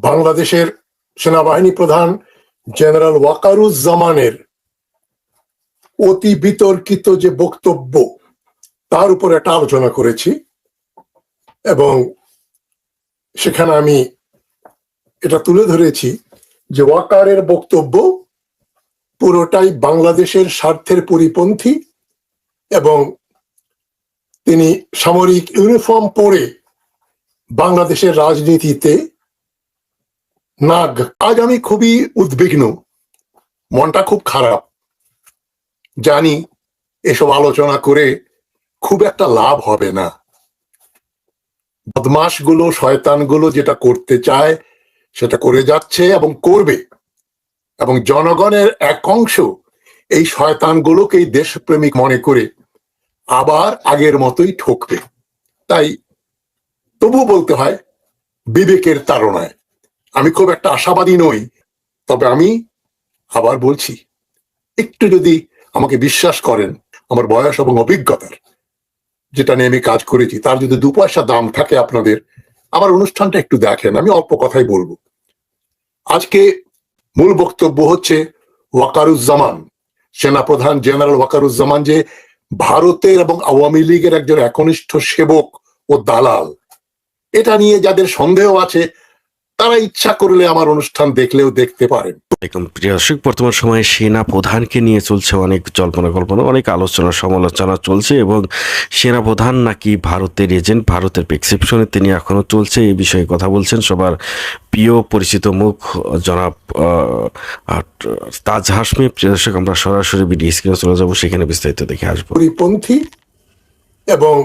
বাংলাদেশের সেনাবাহিনী প্রধান জেনারেল ওয়াকারুজ্জামানের অতি বিতর্কিত যে বক্তব্য, তার উপর একটা আলোচনা করেছি এবং সেখানে আমি এটা তুলে ধরেছি যে ওয়াকারের বক্তব্য পুরোটাই বাংলাদেশের স্বার্থের পরিপন্থী এবং তিনি সামরিক ইউনিফর্ম পরে বাংলাদেশের রাজনীতিতে নাগ। আজ আমি খুবই উদ্বিগ্ন, মনটা খুব খারাপ। জানি এসব আলোচনা করে খুব একটা লাভ হবে না। বদমাশগুলো, শয়তানগুলো যেটা করতে চায় সেটা করে যাচ্ছে এবং করবে, এবং জনগণের এক অংশ এই শয়তানগুলোকেই দেশপ্রেমিক মনে করে আবার আগের মতোই ঠকবে। তাই তবু বলতে হয়, বিবেকের তাড়নায় আমি খুব একটা আশাবাদী নই। তবে আমি আবার বলছি, একটু যদি আমাকে বিশ্বাস করেন, আমার বয়স এবং অভিজ্ঞতার, যেটা নিয়ে আমি কাজ করেছি, তার যদি 2 পয়সা দাম থাকে আপনাদের, আমার অনুষ্ঠানটা একটু দেখেন। আমি অল্প কথাই বলবো। আজকে মূল বক্তব্য হচ্ছে ওয়াকারুজ্জামান, সেনাপ্রধান জেনারেল ওয়াকারুজ্জামান যে ভারতের এবং আওয়ামী লীগের একজন একনিষ্ঠ সেবক ও দালাল, এটা নিয়ে যাদের সন্দেহ আছে তারা ইচ্ছা করলে আমার অনুষ্ঠান দেখলেও দেখতে পারেন। প্রিয় দর্শক, বর্তমান সময়ে সেনা প্রধানকে নিয়ে চলছে অনেক জল্পনা কল্পনা, অনেক আলোচনা সমালোচনা চলছে এবং সেনা প্রধান নাকি ভারতের এজেন্ট, ভারতের প্রেসক্রিপশনে তিনি এখনো চলছে। এই বিষয়ে কথা বলছেন সবার প্রিয় পরিচিত মুখ জনাব তাজ হাশমি। প্রিয় দর্শক, আমরা সরাসরি ভিডিও স্ক্রিনে চলে যাবো, সেখানে বিস্তারিত দেখে আসবো। পরিপন্থী এবং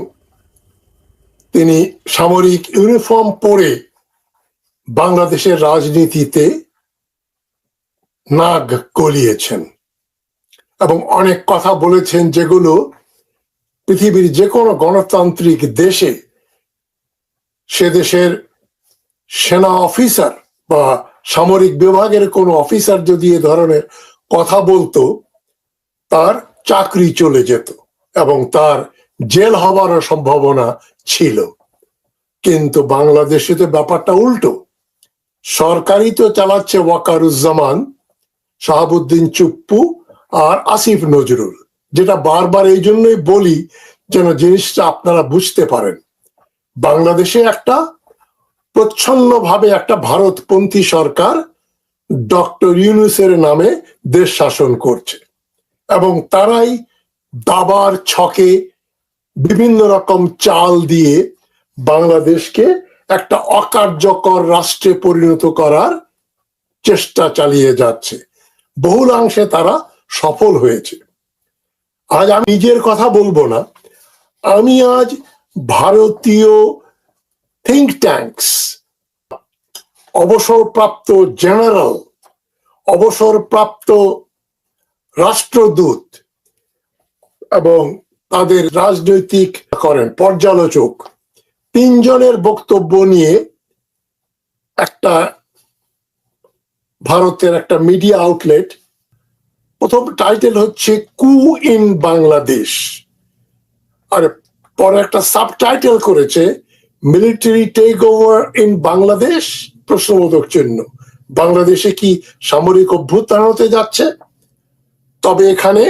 তিনি সামরিক ইউনিফর্ম পরে বাংলাদেশের রাজনীতিতে নাগ গলিয়েছেন এবং অনেক কথা বলেছেন যেগুলো পৃথিবীর যে কোনো গণতান্ত্রিক দেশে সে দেশের সেনা অফিসার বা সামরিক বিভাগের কোনো অফিসার যদি এ ধরনের কথা বলতো, তার চাকরি চলে যেত এবং তার জেল হবারও সম্ভাবনা ছিল। কিন্তু বাংলাদেশে তো ব্যাপারটা উল্টো। সরকারই তো চালাচ্ছে ওয়াকারুজ্জামান, শাহাবুদ্দিন চুপ্পু আর আসিফ নজরুল। যেটা বারবার এই জন্যই বলি যেন জিনিসটা আপনারা বুঝতে পারেন। বাংলাদেশে একটা প্রচ্ছন্নভাবে একটা ভারতপন্থী সরকার ডক্টর ইউনূসের নামে দেশ শাসন করছে এবং তারাই দাবার ছকে বিভিন্ন রকম চাল দিয়ে বাংলাদেশকে একটা অকার্যকর রাষ্ট্রে পরিণত করার চেষ্টা চালিয়ে যাচ্ছে। বহুলাংশে তারা সফল হয়েছে। আজ আমি নিজের কথা বলবো না, আমি আজ ভারতীয় থিঙ্ক ট্যাঙ্কস, অবসরপ্রাপ্ত জেনারেল, অবসরপ্রাপ্ত রাষ্ট্রদূত এবং তাদের রাজনৈতিক করেন পর্যালোচক 3 জনের বক্তব্য নিয়ে একটা ভারতের একটা মিডিয়া আউটলেট, প্রথম টাইটেল হচ্ছে কু ইন বাংলাদেশ, আর পরে একটা সাবটাইটেল করেছে military take over in Bangladesh প্রশ্নবোধক চিহ্ন। বাংলাদেশে কি সামরিক অভ্যুত্থান হতে যাচ্ছে? তবে এখানে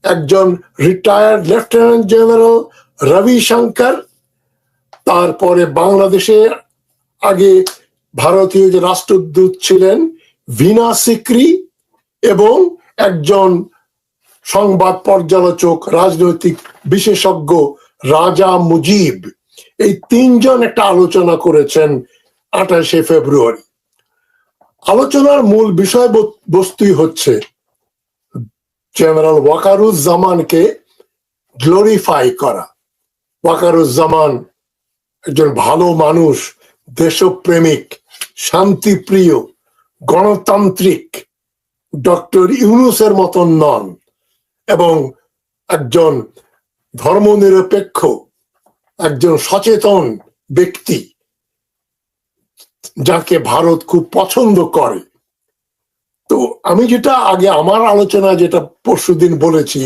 একজন retired lieutenant general Ravi Shankar, তারপরে বাংলাদেশে আগে ভারতীয় যে রাষ্ট্রদূত ছিলেন ভিনা সিকরি এবং একজন সংবাদ পর্যালোচক রাজনৈতিক বিশেষজ্ঞ রাজা মুজিব, এই 3 জন একটা আলোচনা করেছেন 28শে ফেব্রুয়ারি। আলোচনার মূল বিষয়বস্তুই হচ্ছে জেনারেল ওয়াকারুজ্জামানকে গ্লোরিফাই করা। ওয়াকারুজ্জামান একজন ভালো মানুষ, দেশপ্রেমিক, শান্তিপ্রিয়, গণতান্ত্রিক, ডক্টর ইউনূসের মতন নন এবং একজন ধর্মনিরপেক্ষ, একজন সচেতন ব্যক্তি যাকে ভারত খুব পছন্দ করে। তো আমি যেটা আগে আমার আলোচনা যেটা পরশুদিন বলেছি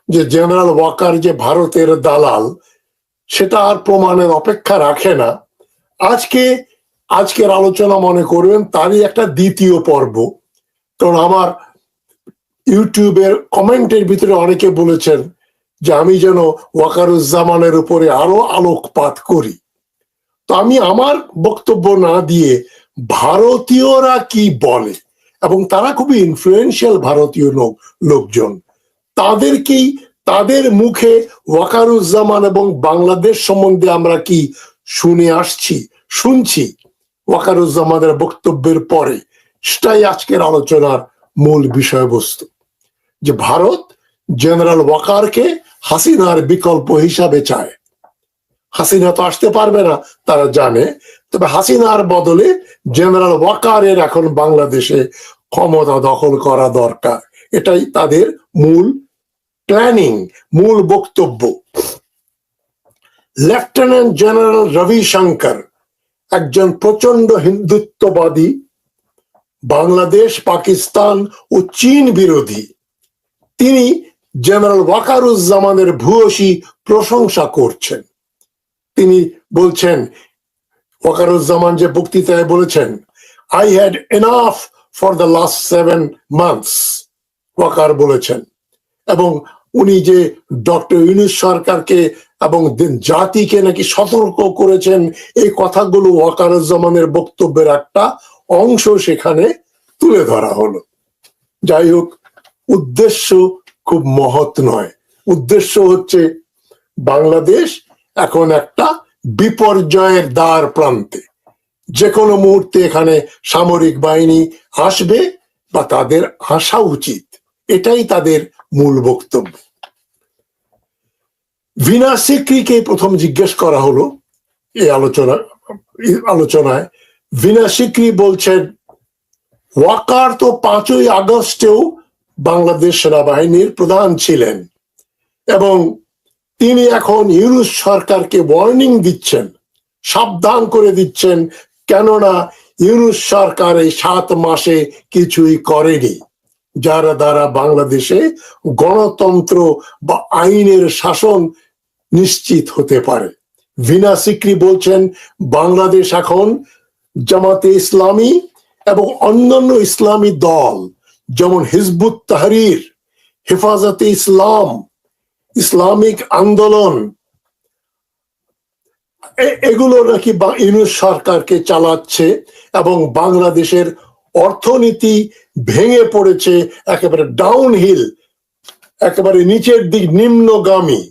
যে জেনারেল ওয়াকার যে ভারতের দালাল, সেটা আর প্রমাণের অপেক্ষা রাখে না। আজকে আজকের আলোচনা মনে করবেন তারই একটা দ্বিতীয় পর্ব। কারণ আমার ইউটিউবের কমেন্টের ভিতরে অনেকে বলেছেন যে আমি যেন ওয়াকারুজ্জামানের উপরে আরো আলোকপাত করি। তো আমি আমার বক্তব্য না দিয়ে ভারতীয়রা কি বলে, এবং তারা খুবই ইনফ্লুয়েন্সিয়াল ভারতীয় লোকজন, তাদেরকেই, তাদের মুখে ওয়াকারুজ্জামান এবং বাংলাদেশ সম্বন্ধে আমরা কি শুনছি ওয়াকারুজ্জামানের বক্তব্যের পরে, সেটাই আজকের আলোচনার মূল বিষয়বস্তু। যে ভারত জেনারেল ওয়াকারকে হাসিনার বিকল্প হিসাবে চায়। হাসিনা তো আসতে পারবে না তারা জানে, তবে হাসিনার বদলে জেনারেল ওয়াকারের এখন বাংলাদেশে ক্ষমতা দখল করা দরকার, এটাই তাদের মূল প্ল্যানিং, মূল বক্তব্য। লেফটেন্যান্ট জেনারেল রবিশঙ্কর একজন প্রচন্ড হিন্দুত্ববাদী, বাংলাদেশ, পাকিস্তান ও চীন বিরোধী। তিনি জেনারেল ওয়াকারুজ্জামানের ভূয়সী প্রশংসা করছেন। তিনি বলছেন, ওয়াকারুজ্জামান যে বক্তৃতায় বলেছেন, I had enough for the last 7 months, Waker বলেছেন। এবং উনি যে ডক্টর ইউনূস সরকারকে এবং জাতিকে নাকি সতর্ক করেছেন, এই কথাগুলো ওয়াকারুজ্জামানের বক্তব্যের একটা অংশ সেখানে তুলে ধরা হলো। যাই হোক, উদ্দেশ্য খুব মহৎ নয়। উদ্দেশ্য হচ্ছে বাংলাদেশ এখন একটা বিপর্যয়ের দ্বার প্রান্তে, যে কোনো মুহূর্তে এখানে সামরিক বাহিনী আসবে বা তাদের আসা উচিত, এটাই তাদের মূল বক্তব্য। ভিনা সিক্রিকে প্রথম জিজ্ঞেস করা হলো এই আলোচনায়। ভিনা সিক্রি বলছেন, ওয়াকার তো 5ই আগস্টেও বাংলাদেশ সেনাবাহিনীর প্রধান ছিলেন এবং তিনি এখন ইউনূস সরকারকে ওয়ার্নিং দিচ্ছেন, সাবধান করে দিচ্ছেন, কেননা ইউনূস সরকার এই 7 মাসে কিছুই করেনি যার দ্বারা বাংলাদেশে গণতন্ত্র বা আইনের শাসন নিশ্চিত হতে পারে। ভিনা সিক্রি বলছেন, বাংলাদেশ এখন জামাতে ইসলামী এবং অন্যান্য ইসলামী দল যেমন হিজবুত তাহরির, হেফাজতে ইসলাম, ইসলামিক আন্দোলন, এগুলো নাকি ইউনূস সরকারকে চালাচ্ছে এবং বাংলাদেশের অর্থনীতি ভেঙে পড়েছে, একেবারে ডাউনহিল, একেবারে নিচের দিক, নিম্নগামী।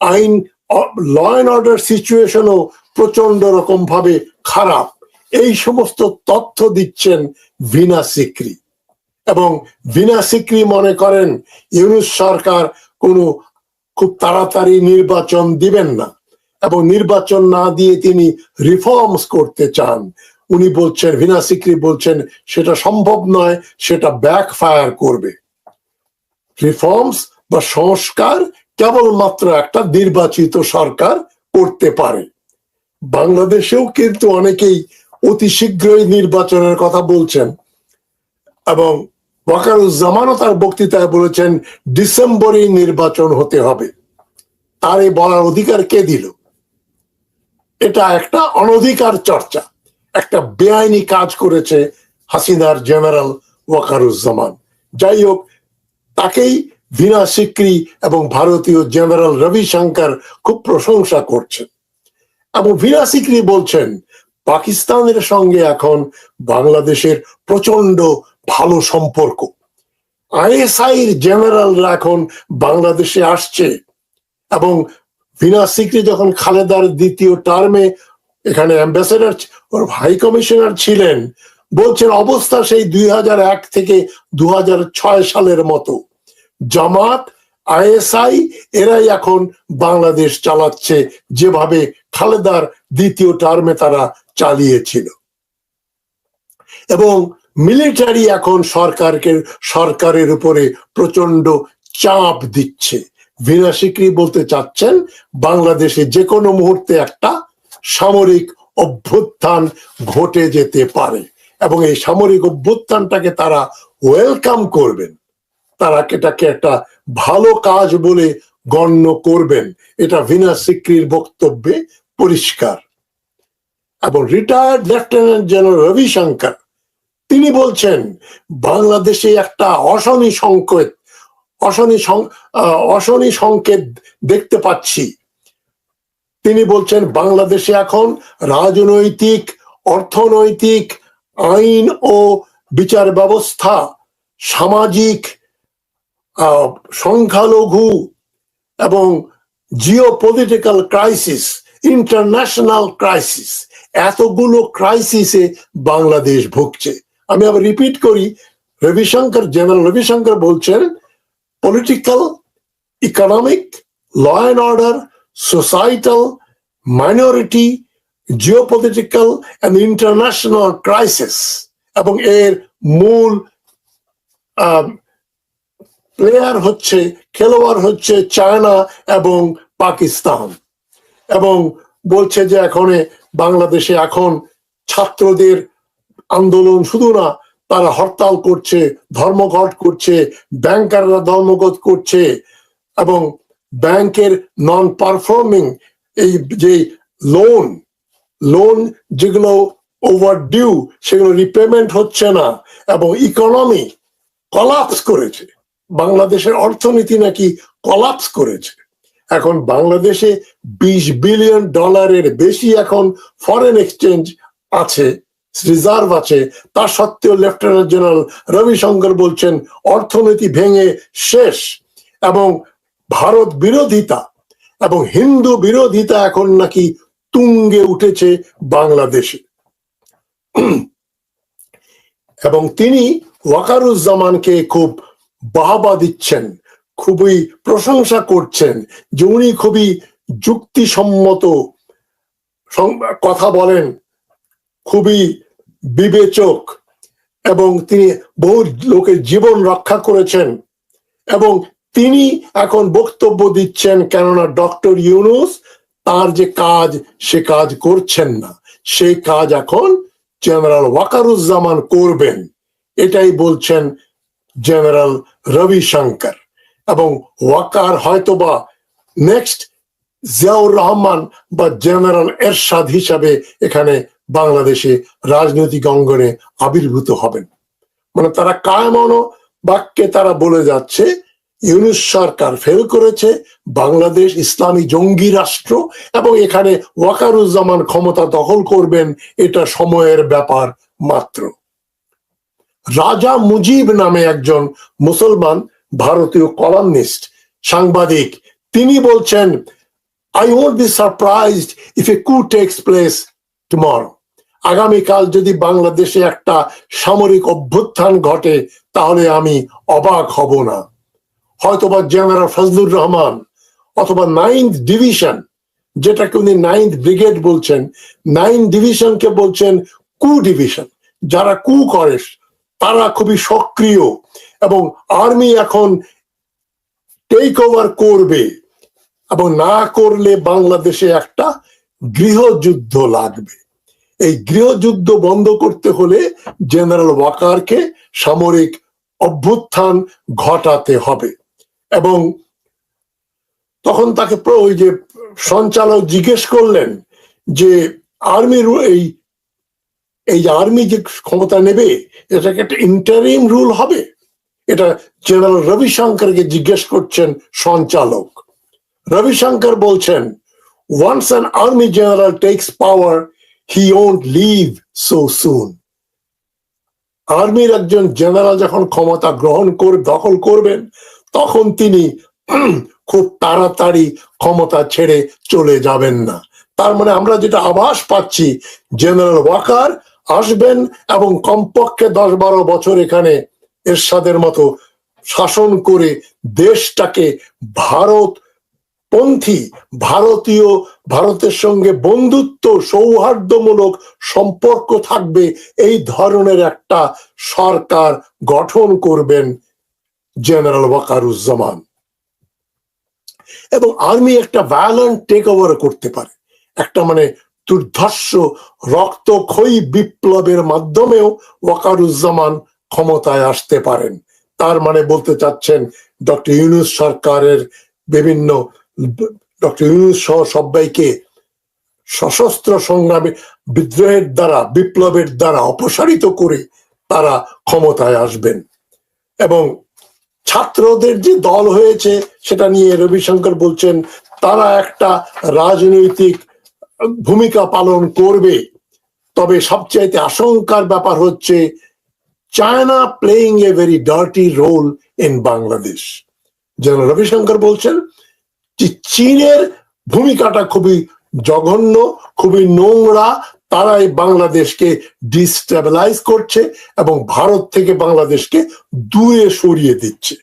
আইন, ল অ্যান্ড অর্ডার সিচুয়েশনও প্রচন্ড রকম ভাবে খারাপ। এই সমস্ত তথ্য দিচ্ছেন ভিনা সিক্রি। এবং ভিনা সিক্রি মনে করেন ইউনূস সরকার কোনো খুব তাড়াতাড়ি নির্বাচন দিবেন না, এবং নির্বাচন না দিয়ে তিনি রিফর্মস করতে চান। উনি বলছেন, ভিনা সিক্রি বলছেন, সেটা সম্ভব নয়, সেটা ব্যাকফায়ার করবে। রিফর্মস বা সংস্কার কেবলমাত্র একটা নির্বাচিত সরকার করতে পারে। বাংলাদেশেও কিন্তু অনেকেই অতি শীঘ্রই নির্বাচনের কথা বলছেন, এবং ওয়াকারুজ্জামানও তার বক্তৃতায় বলেছেন ডিসেম্বরেই নির্বাচন হতে হবে। তার এই বলার অধিকার কে দিল? এটা একটা অনধিকার চর্চা, একটা বেআইনি কাজ করেছে হাসিনার জেনারেল ওয়াকারুজ্জামান। যাই হোক, তাকেই ভিনা সিক্রি এবং ভারতীয় জেনারেল রবিশঙ্কর খুব প্রশংসা করছেন। এবং ভিনা সিক্রি বলছেন, পাকিস্তানের সঙ্গে এখন বাংলাদেশের প্রচন্ড ভালো সম্পর্ক। আইএসআইর জেনারেলরা এখন বাংলাদেশে আসছে, এবং ভিনা সিক্রি যখন খালেদার দ্বিতীয় টার্মে এখানে অ্যাম্বাসেডর, হাই কমিশনার ছিলেন, বলছেন অবস্থা সেই 2001 থেকে 2006 সালের মতো। জামাত, আইএসআই এরাই এখন বাংলাদেশ চালাচ্ছে, যেভাবে খালেদার দ্বিতীয় টার্মে তারা চালিয়েছিল। এবং মিলিটারি এখন সরকারের উপরে প্রচন্ড চাপ দিচ্ছে। ভিনা সিক্রি বলতে চাচ্ছেন, বাংলাদেশে যে কোনো মুহূর্তে একটা সামরিক অভ্যুত্থান ঘটে যেতে পারে, এবং এই সামরিক অভ্যুত্থানটাকে তারা ওয়েলকাম করবেন, তারা এটাকে একটা ভালো কাজ বলে গণ্য করবেন। এটা ভিনা সিক্রির বক্তব্যে পরিষ্কার। এবং রিটায়ার্ড লেফটেন্যান্ট জেনারেল রবিশঙ্কর, তিনি বলছেন বাংলাদেশে একটা অশনি সংকেত দেখতে পাচ্ছি। তিনি বলছেন বাংলাদেশে এখন রাজনৈতিক, অর্থনৈতিক, আইন ও বিচার ব্যবস্থা, সামাজিক, সংখ্যালঘু এবং Jio political crisis, international crisis, এতগুলো ক্রাইসিসে বাংলাদেশ ভুগছে। আমি আবার রিপিট করি, জেনারেল রবিশঙ্কর বলছেন political, economic, law and order, societal, minority, geopolitical and international crisis, এবং এর মূল খেলোয়াড় হচ্ছে চায়না এবং পাকিস্তান। এবং বলছে যে বাংলাদেশে এখন ছাত্রদের আন্দোলন শুধু না, তারা হরতাল করছে, ধর্মঘট করছে, ব্যাংকাররা ধর্মঘট করছে, এবং ব্যাংকের নন পারফর্মিং এই যে লোন যেগুলো ওভার ডিউ, সেগুলো রিপেমেন্ট হচ্ছে না, এবং ইকোনমি কলাপস করেছে। বাংলাদেশের অর্থনীতি নাকি কলাপস করেছে। এখন বাংলাদেশে $20 বিলিয়ন বেশি এখন ফরেন এক্সচেঞ্জ আছে, রিজার্ভ আছে। তা সত্ত্বেও লেফটেন্যান্ট জেনারেল রবিশঙ্কর বলছেন অর্থনীতি ভেঙে শেষ, এবং ভারত বিরোধিতা এবং হিন্দু বিরোধিতা এখন নাকি তুঙ্গে উঠেছে বাংলাদেশে। এবং তিনি ওয়াকারুজ্জামানকে খুব বাহবা দিচ্ছেন, খুবই প্রশংসা করছেন যে উনি খুবই যুক্তিসম্মত কথা বলেন, খুবই বিবেচক, এবং তিনি বহু লোকের জীবন রক্ষা করেছেন। এবং তিনি এখন বক্তব্য দিচ্ছেন, কেননা ডক্টর ইউনূস তার যে কাজ, সে কাজ করছেন না, সেই কাজ এখন জেনারেল ওয়াকারুজ্জামান করবেন, এটাই বলছেন জেনারেল রবিশঙ্কর। এবং ওয়াকার হয়তোবা নেক্সট জিয়াউর রহমান বা জেনারেল এরশাদ হিসাবে এখানে বাংলাদেশে রাজনৈতিক অঙ্গনে আবির্ভূত হবেন। মানে তারা কায়মনো বাক্যে তারা বলে যাচ্ছে ইউনূস সরকার ফেল করেছে, বাংলাদেশ ইসলামী জঙ্গি রাষ্ট্র, এবং এখানে ওয়াকারুজ্জামান ক্ষমতা দখল করবেন, এটা সময়ের ব্যাপার মাত্র। রাজা মুজিব নামে একজন মুসলমান ভারতীয় কলামনিস্ট, সাংবাদিক, তিনি বলছেন I won't be surprised if a coup takes place tomorrow. আগামীকাল যদি বাংলাদেশে একটা সামরিক অভ্যুত্থান ঘটে তাহলে আমি অবাক হব না। হয়তোবা জেনারেল ফজলুর রহমান অথবা 9th ডিভিশন, যেটাকে উনি 9th ব্রিগেড বলছেন, 9th ডিভিশনকে বলছেন কু ডিভিশন, যারা কু করে তারা খুবই সক্রিয়, এবং আর্মি এখন টেক ওভার করবে, এবং না করলে বাংলাদেশে একটা গৃহযুদ্ধ লাগবে। এই গৃহযুদ্ধ বন্ধ করতে হলে জেনারেল ওয়াকারকে সামরিক অভ্যুত্থান ঘটাতে হবে। এবং তখন তাকে ওই যে সঞ্চালক জিজ্ঞেস করলেন যে আর্মির এই যে আর্মি যে ক্ষমতা নেবে, এটাকে একটা ইন্টারিম রুল হবে? এটা জেনারেল রবিশঙ্করকে জিজ্ঞেস করছেন সঞ্চালক। রবিশঙ্কর বলছেন, once an army general takes power, he won't leave so soon. আর্মির একজন জেনারেল যখন ক্ষমতা দখল করবেন, তখন তিনি খুব তাড়াতাড়ি ক্ষমতা ছেড়ে চলে যাবেন না। তার মানে আমরা যেটা আভাস পাচ্ছি, জেনারেল ওয়াকার আসবেন এবং কমপক্ষে 10-12 বছর এখানে এরশাদের মতো শাসন করে দেশটাকে ভারতের সঙ্গে বন্ধুত্ব, সৌহার্দ্যমূলক সম্পর্ক থাকবে, এই ধরনের একটা সরকার গঠন করবেন জেনারেল ওয়াকারুজ্জামান। এবং আর্মি একটা ভায়োলেন্ট টেক ওভার করতে পারে, একটা দুর্ধর্ষ রক্তক্ষয়ী বিপ্লবের মাধ্যমেও ওয়াকারুজ্জামান ক্ষমতায় আসতে পারেন। তার মানে বলতে চাচ্ছেন ডক্টর ইউনূস সরকারের ডক্টর ইউনূস সহ সবাইকে সশস্ত্র সংগ্রামে বিদ্রোহের দ্বারা, বিপ্লবের দ্বারা অপসারিত করে তারা ক্ষমতায় আসবেন। এবং ছাত্রদের যে দল হয়েছে সেটা নিয়ে রবিশঙ্কর বলছেন তারা একটা রাজনৈতিক ভূমিকা পালন করবে, তবে সবচাইতে আশঙ্কার ব্যাপার হচ্ছে China playing a very dirty role in Bangladesh. যেন রবিশঙ্কর বলছেন যে চীনের ভূমিকাটা খুবই জঘন্য, খুবই নোংরা, তারাই বাংলাদেশকে ডিস্টেবিলাইজ করছে এবং ভারত থেকে বাংলাদেশকে দূরে সরিয়ে দিচ্ছে।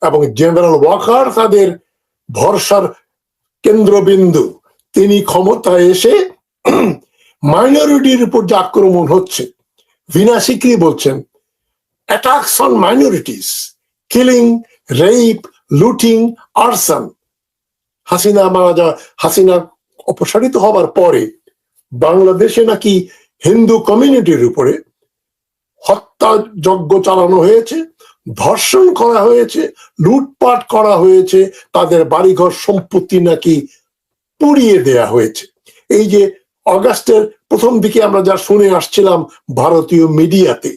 এবং জেনারেল ওয়াকার তাদের ভরসার কেন্দ্রবিন্দু, তিনি ক্ষমতায় এসে মাইনরিটির উপর যে আক্রমণ হচ্ছে, ভিনা সিকরি বলছেন attacks on minorities, killing, rape, looting, arson. Hasina অপসারিত হবার পরে বাংলাদেশে নাকি হিন্দু কমিউনিটির উপরে হত্যাযজ্ঞ চালানো হয়েছে, ধর্ষণ করা হয়েছে, লুটপাট করা হয়েছে, তাদের বাড়িঘর সম্পত্তি নাকি পুড়িয়ে দেয়া হয়েছে। এই যে অগাস্টের প্রথম দিকে আমরা যা শুনে আসছিলাম ভারতীয় মিডিয়াতে,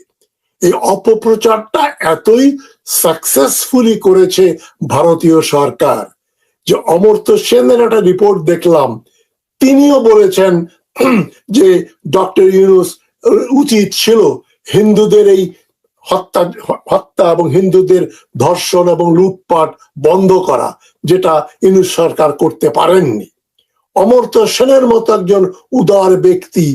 এই অপপ্রচারটা এতই সাকসেসফুলি করেছে ভারতীয় সরকার যে অমর্ত্য সেনের একটা রিপোর্ট দেখলাম, তিনিও বলেছেন যে ডক্টর ইউনূস উচিত ছিল হিন্দুদের এই হত্যা এবং হিন্দুদের ধর্ষণ এবং লুটপাট বন্ধ করা, যেটা ইউনূস সরকার করতে পারেননি। অমর্ত্য সেনের মতো একজন উদার ব্যক্তি,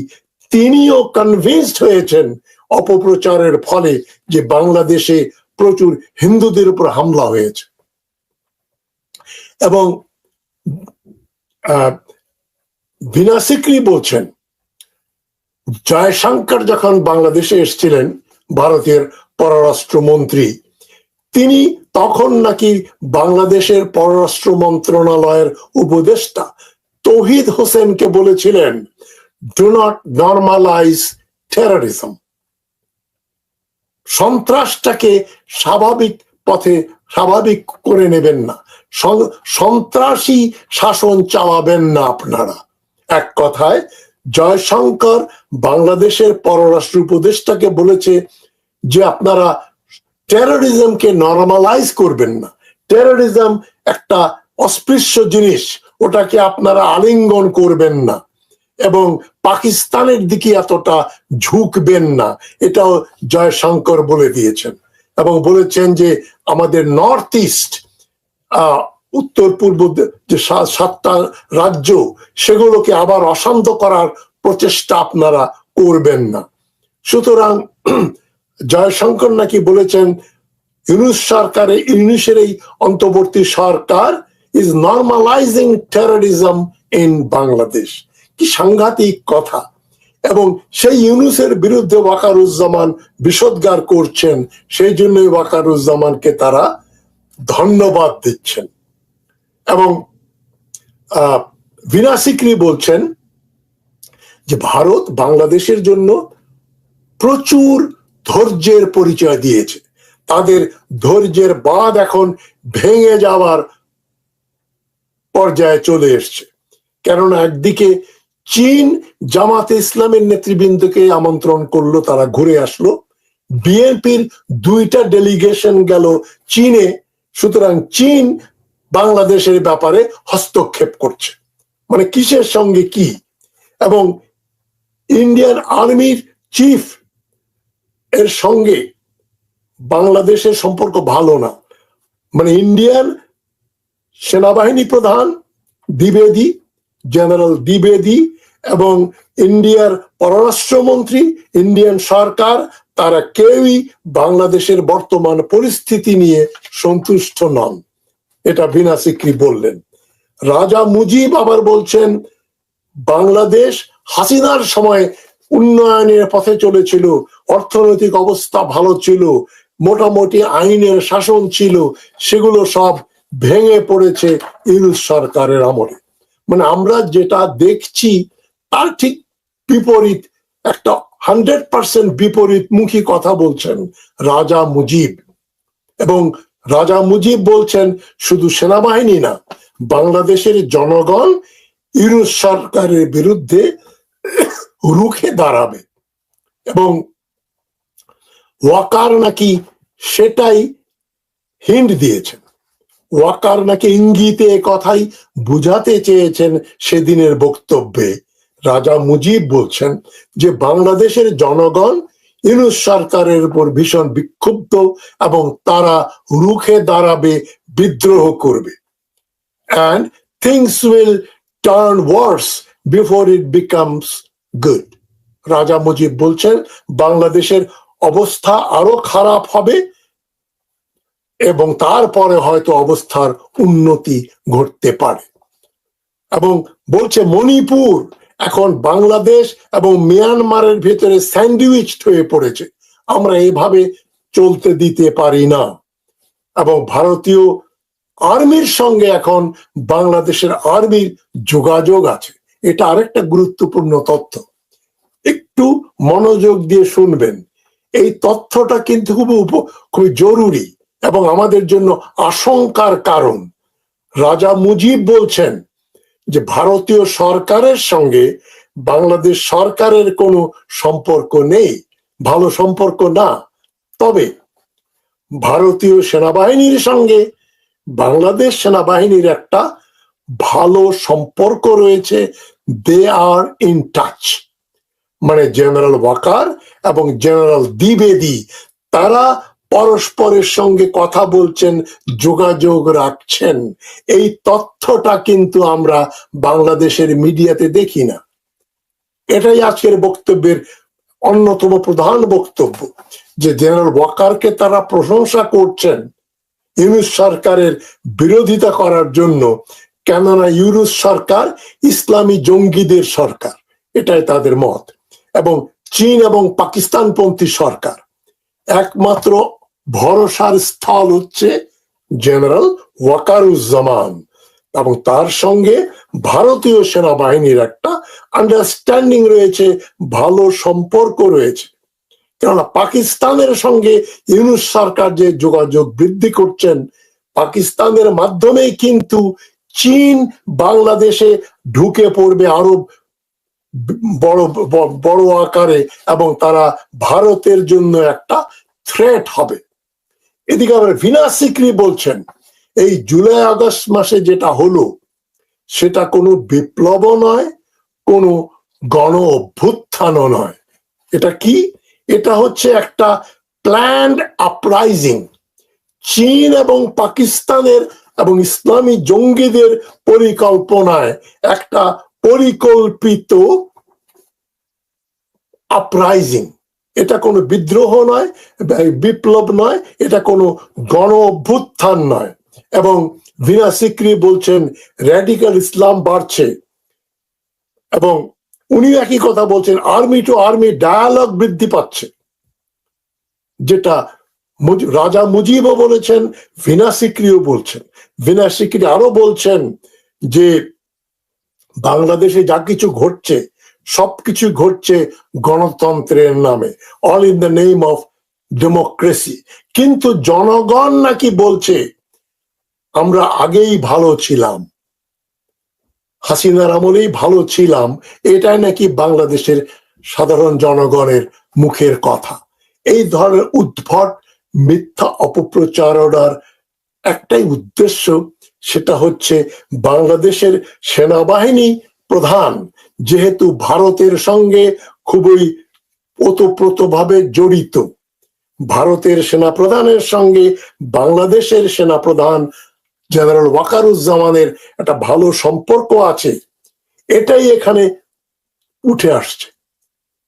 তিনিও কনভিন্সড হয়েছেন অপপ্রচারের ফলে যে বাংলাদেশে প্রচুর হিন্দুদের উপর হামলা হয়েছে। এবং ভিনা সিকরি বলছেন জয়শঙ্কর যখন বাংলাদেশে এসেছিলেন, ভারতের পররাষ্ট্রমন্ত্রী, তিনি তখন নাকি বাংলাদেশের পররাষ্ট্র মন্ত্রণালয়ের উপদেষ্টা তৌহিদ হোসেনকে বলেছিলেন ডু নট নর্মালাইজ টেররিজম, সন্ত্রাসটাকে স্বাভাবিক পথে স্বাভাবিক করে নেবেন না, সন্ত্রাসী শাসন চালাবেন না আপনারা। এক কথায় জয়শঙ্কর বাংলাদেশের পররাষ্ট্র উপদেষ্টাকে বলেছে যে আপনারা টেররিজমকে নরমালাইজ করবেন না, টেররিজম একটা অস্পৃশ্য জিনিস, ওটাকে আপনারা আলিঙ্গন করবেন না এবং পাকিস্তানের দিকে এতটা ঝুঁকবেন না, এটাও জয়শঙ্কর বলে দিয়েছেন। এবং বলেছেন যে আমাদের নর্থ ইস্ট, উত্তর পূর্ব যে 7টা রাজ্য, সেগুলোকে আবার অশান্ত করার প্রচেষ্টা আপনারা করবেন না। সুতরাং জয়শঙ্কর নাকি বলেছেন ইউনূসের এই অন্তর্বর্তী সরকার is normalising terrorism in Bangladesh. কি সাংঘাতিক কথা! এবং সেই ইউনূসের বিরুদ্ধে ওয়াকারুজ্জামান বিষোদ্গার করছেন, সেই জন্যই ওয়াকারুজ্জামানকে তারা ধন্যবাদ দিচ্ছেন। এবং ভিনা সিকরি বলছেন যে ভারত বাংলাদেশের জন্য প্রচুর ধৈর্যের পরিচয় দিয়েছে, তাদের ধৈর্যের বাঁধ এখন ভেঙে যাওয়ার পর্যায়ে চলে এসছে। কেননা একদিকে চীন জামাতে ইসলামের নেতৃবৃন্দকে আমন্ত্রণ করলো, তারা ঘুরে আসলো, বিএনপির 2টা ডেলিগেশন গেল চীনে, সুতরাং চীন বাংলাদেশের ব্যাপারে হস্তক্ষেপ করছে, মানে কিসের সঙ্গে কি। এবং ইন্ডিয়ান আর্মির চিফ এর সঙ্গে বাংলাদেশের সম্পর্ক ভালো না, মানে ইন্ডিয়ান সেনাবাহিনী প্রধান দ্বিবেদী, জেনারেল দ্বিবেদী এবং ইন্ডিয়ার পররাষ্ট্রমন্ত্রী, ইন্ডিয়ান সরকার, তারা কেউই বাংলাদেশের বর্তমান পরিস্থিতি নিয়ে সন্তুষ্ট নন, এটা ভিনা সিকরি বললেন। রাজা মুজিব আবার বলছেন বাংলাদেশ হাসিনার সময় উন্নয়নের পথে চলেছিল, অর্থনৈতিক অবস্থা ভালো ছিল, মোটামুটি আইনের শাসন ছিল, সেগুলো সব ভেঙে পড়েছে ইউনূস সরকারের আমলে। মানে আমরা যেটা দেখছি তার ঠিক বিপরীত, একটা 100% বিপরীতমুখী কথা বলছেন রাজা মুজিব। এবং রাজা মুজিব বলছেন শুধু সেনাবাহিনী না, বাংলাদেশের জনগণ ইউনূস সরকারের বিরুদ্ধে রুখে দাঁড়াবে, এবং ওয়াকার নাকি সেটাই হিন্ট দিয়েছেন। ওয়াকার নাকি ইঙ্গিতে কথাই বুঝাতে চেয়েছেন সেদিনের বক্তব্যে। রাজা মুজিব বলছেন যে বাংলাদেশের জনগণ ইউনূস সরকারের উপর ভীষণ বিক্ষুব্ধ এবং তারা রুখে দাঁড়াবে, বিদ্রোহ করবে, and things will turn worse before it becomes good. রাজা মুজিব বলছেন বাংলাদেশের অবস্থা আরো খারাপ হবে এবং তারপরে হয়তো অবস্থার উন্নতি ঘটতে পারে। এবং বলছে মণিপুর এখন বাংলাদেশ এবং মিয়ানমারের ভেতরে স্যান্ডউইচ হয়ে পড়েছে, আমরা এভাবে চলতে দিতে পারি না। এবং ভারতীয় আর্মির সঙ্গে এখন বাংলাদেশের আর্মির যোগাযোগ আছে, এটা আরেকটা গুরুত্বপূর্ণ তথ্য, একটু মনোযোগ দিয়ে শুনবেন। এই তথ্যটা কিন্তু খুব জরুরি এবং আমাদের জন্য আশঙ্কার কারণ। রাজা মুজিব বলছেন যে ভারতীয় সরকারের সঙ্গে বাংলাদেশ সরকারের কোনো সম্পর্ক নেই, ভালো সম্পর্ক না, তবে ভারতীয় সেনাবাহিনীর সঙ্গে বাংলাদেশ সেনাবাহিনীর একটা ভালো সম্পর্ক রয়েছে, দে আর ইন টাচ। মানে জেনারেল ওয়াকার এবং জেনারেল দ্বিবেদী তারা পরস্পরের সঙ্গে কথা বলছেন, যোগাযোগ রাখছেন। এই তথ্যটা কিন্তু আমরা বাংলাদেশের মিডিয়াতে দেখি না। এটাই আজকের বক্তব্যের অন্যতম প্রধান বক্তব্য, যে জেনারেল ওয়াকারকে তারা প্রশংসা করছেন ইউনূস সরকারের বিরোধিতা করার জন্য, কেননা ইউনূস সরকার ইসলামী জঙ্গিদের সরকার, এটাই তাদের মত, এবং চীন এবং পাকিস্তানপন্থী সরকার। একমাত্র ভরসার স্থল হচ্ছে জেনারেল ওয়াকারুজ্জামান, এবং তার সঙ্গে ভারতীয় সেনাবাহিনীর একটা আন্ডারস্ট্যান্ডিং রয়েছে, ভালো সম্পর্ক রয়েছে। কেননা পাকিস্তানের সঙ্গে ইউনূস সরকার যে যোগাযোগ বৃদ্ধি করছেন, পাকিস্তানের মাধ্যমেই কিন্তু চীন বাংলাদেশে ঢুকে পড়বে আরো বড় বড় আকারে, এবং তারা ভারতের জন্য একটা থ্রেট হবে। এদিকে আবার ভিনা সিকরি বলছেন এই জুলাই আগস্ট মাসে যেটা হলো সেটা কোনো বিপ্লব নয়, কোনো গণ অভ্যুত্থানও নয়। এটা কি? এটা হচ্ছে একটা প্ল্যান্ড আপরাইজিং। চীন এবং পাকিস্তানের এবং ইসলামী জঙ্গিদের পরিকল্পনায় একটা পরিকল্পিত আপরাইজিং। এটা কোনো বিদ্রোহ নয়, বিপ্লব নয়, এটা কোনো গণ অভ্যুত্থান নয়। এবং ভিনা সিকরি বলছেন র্যাডিক্যাল ইসলাম বাড়ছে, এবং উনি একই কথা বলছেন আর্মি টু আর্মি ডায়ালগ বৃদ্ধি পাচ্ছে, যেটা রাজা মুজিবও বলেছেন, ভিনা সিকরিও বলছেন। ভিনা সিকরি আরো বলছেন যে বাংলাদেশে যা কিছু ঘটছে সবকিছু ঘটছে গণতন্ত্রের নামে, all in the name of democracy. কিন্তু জনগণ নাকি বলছে আমরা আগেই ভালো ছিলাম, হাসিনার আমলেই ভালো ছিলাম, এটাই নাকি বাংলাদেশের সাধারণ জনগণের মুখের কথা। এই ধরনের উদ্ভট মিথ্যা অপপ্রচারণার একটাই উদ্দেশ্য, সেটা হচ্ছে বাংলাদেশের সেনাবাহিনী প্রধান যেহেতু ভারতের সঙ্গে খুবই ওতপ্রোতভাবে জড়িত, ভারতের সেনাপ্রধানের সঙ্গে বাংলাদেশের সেনাপ্রধান জেনারেল ওয়াকারুজ্জামানের একটা ভালো সম্পর্ক আছে, এটাই এখানে উঠে আসছে।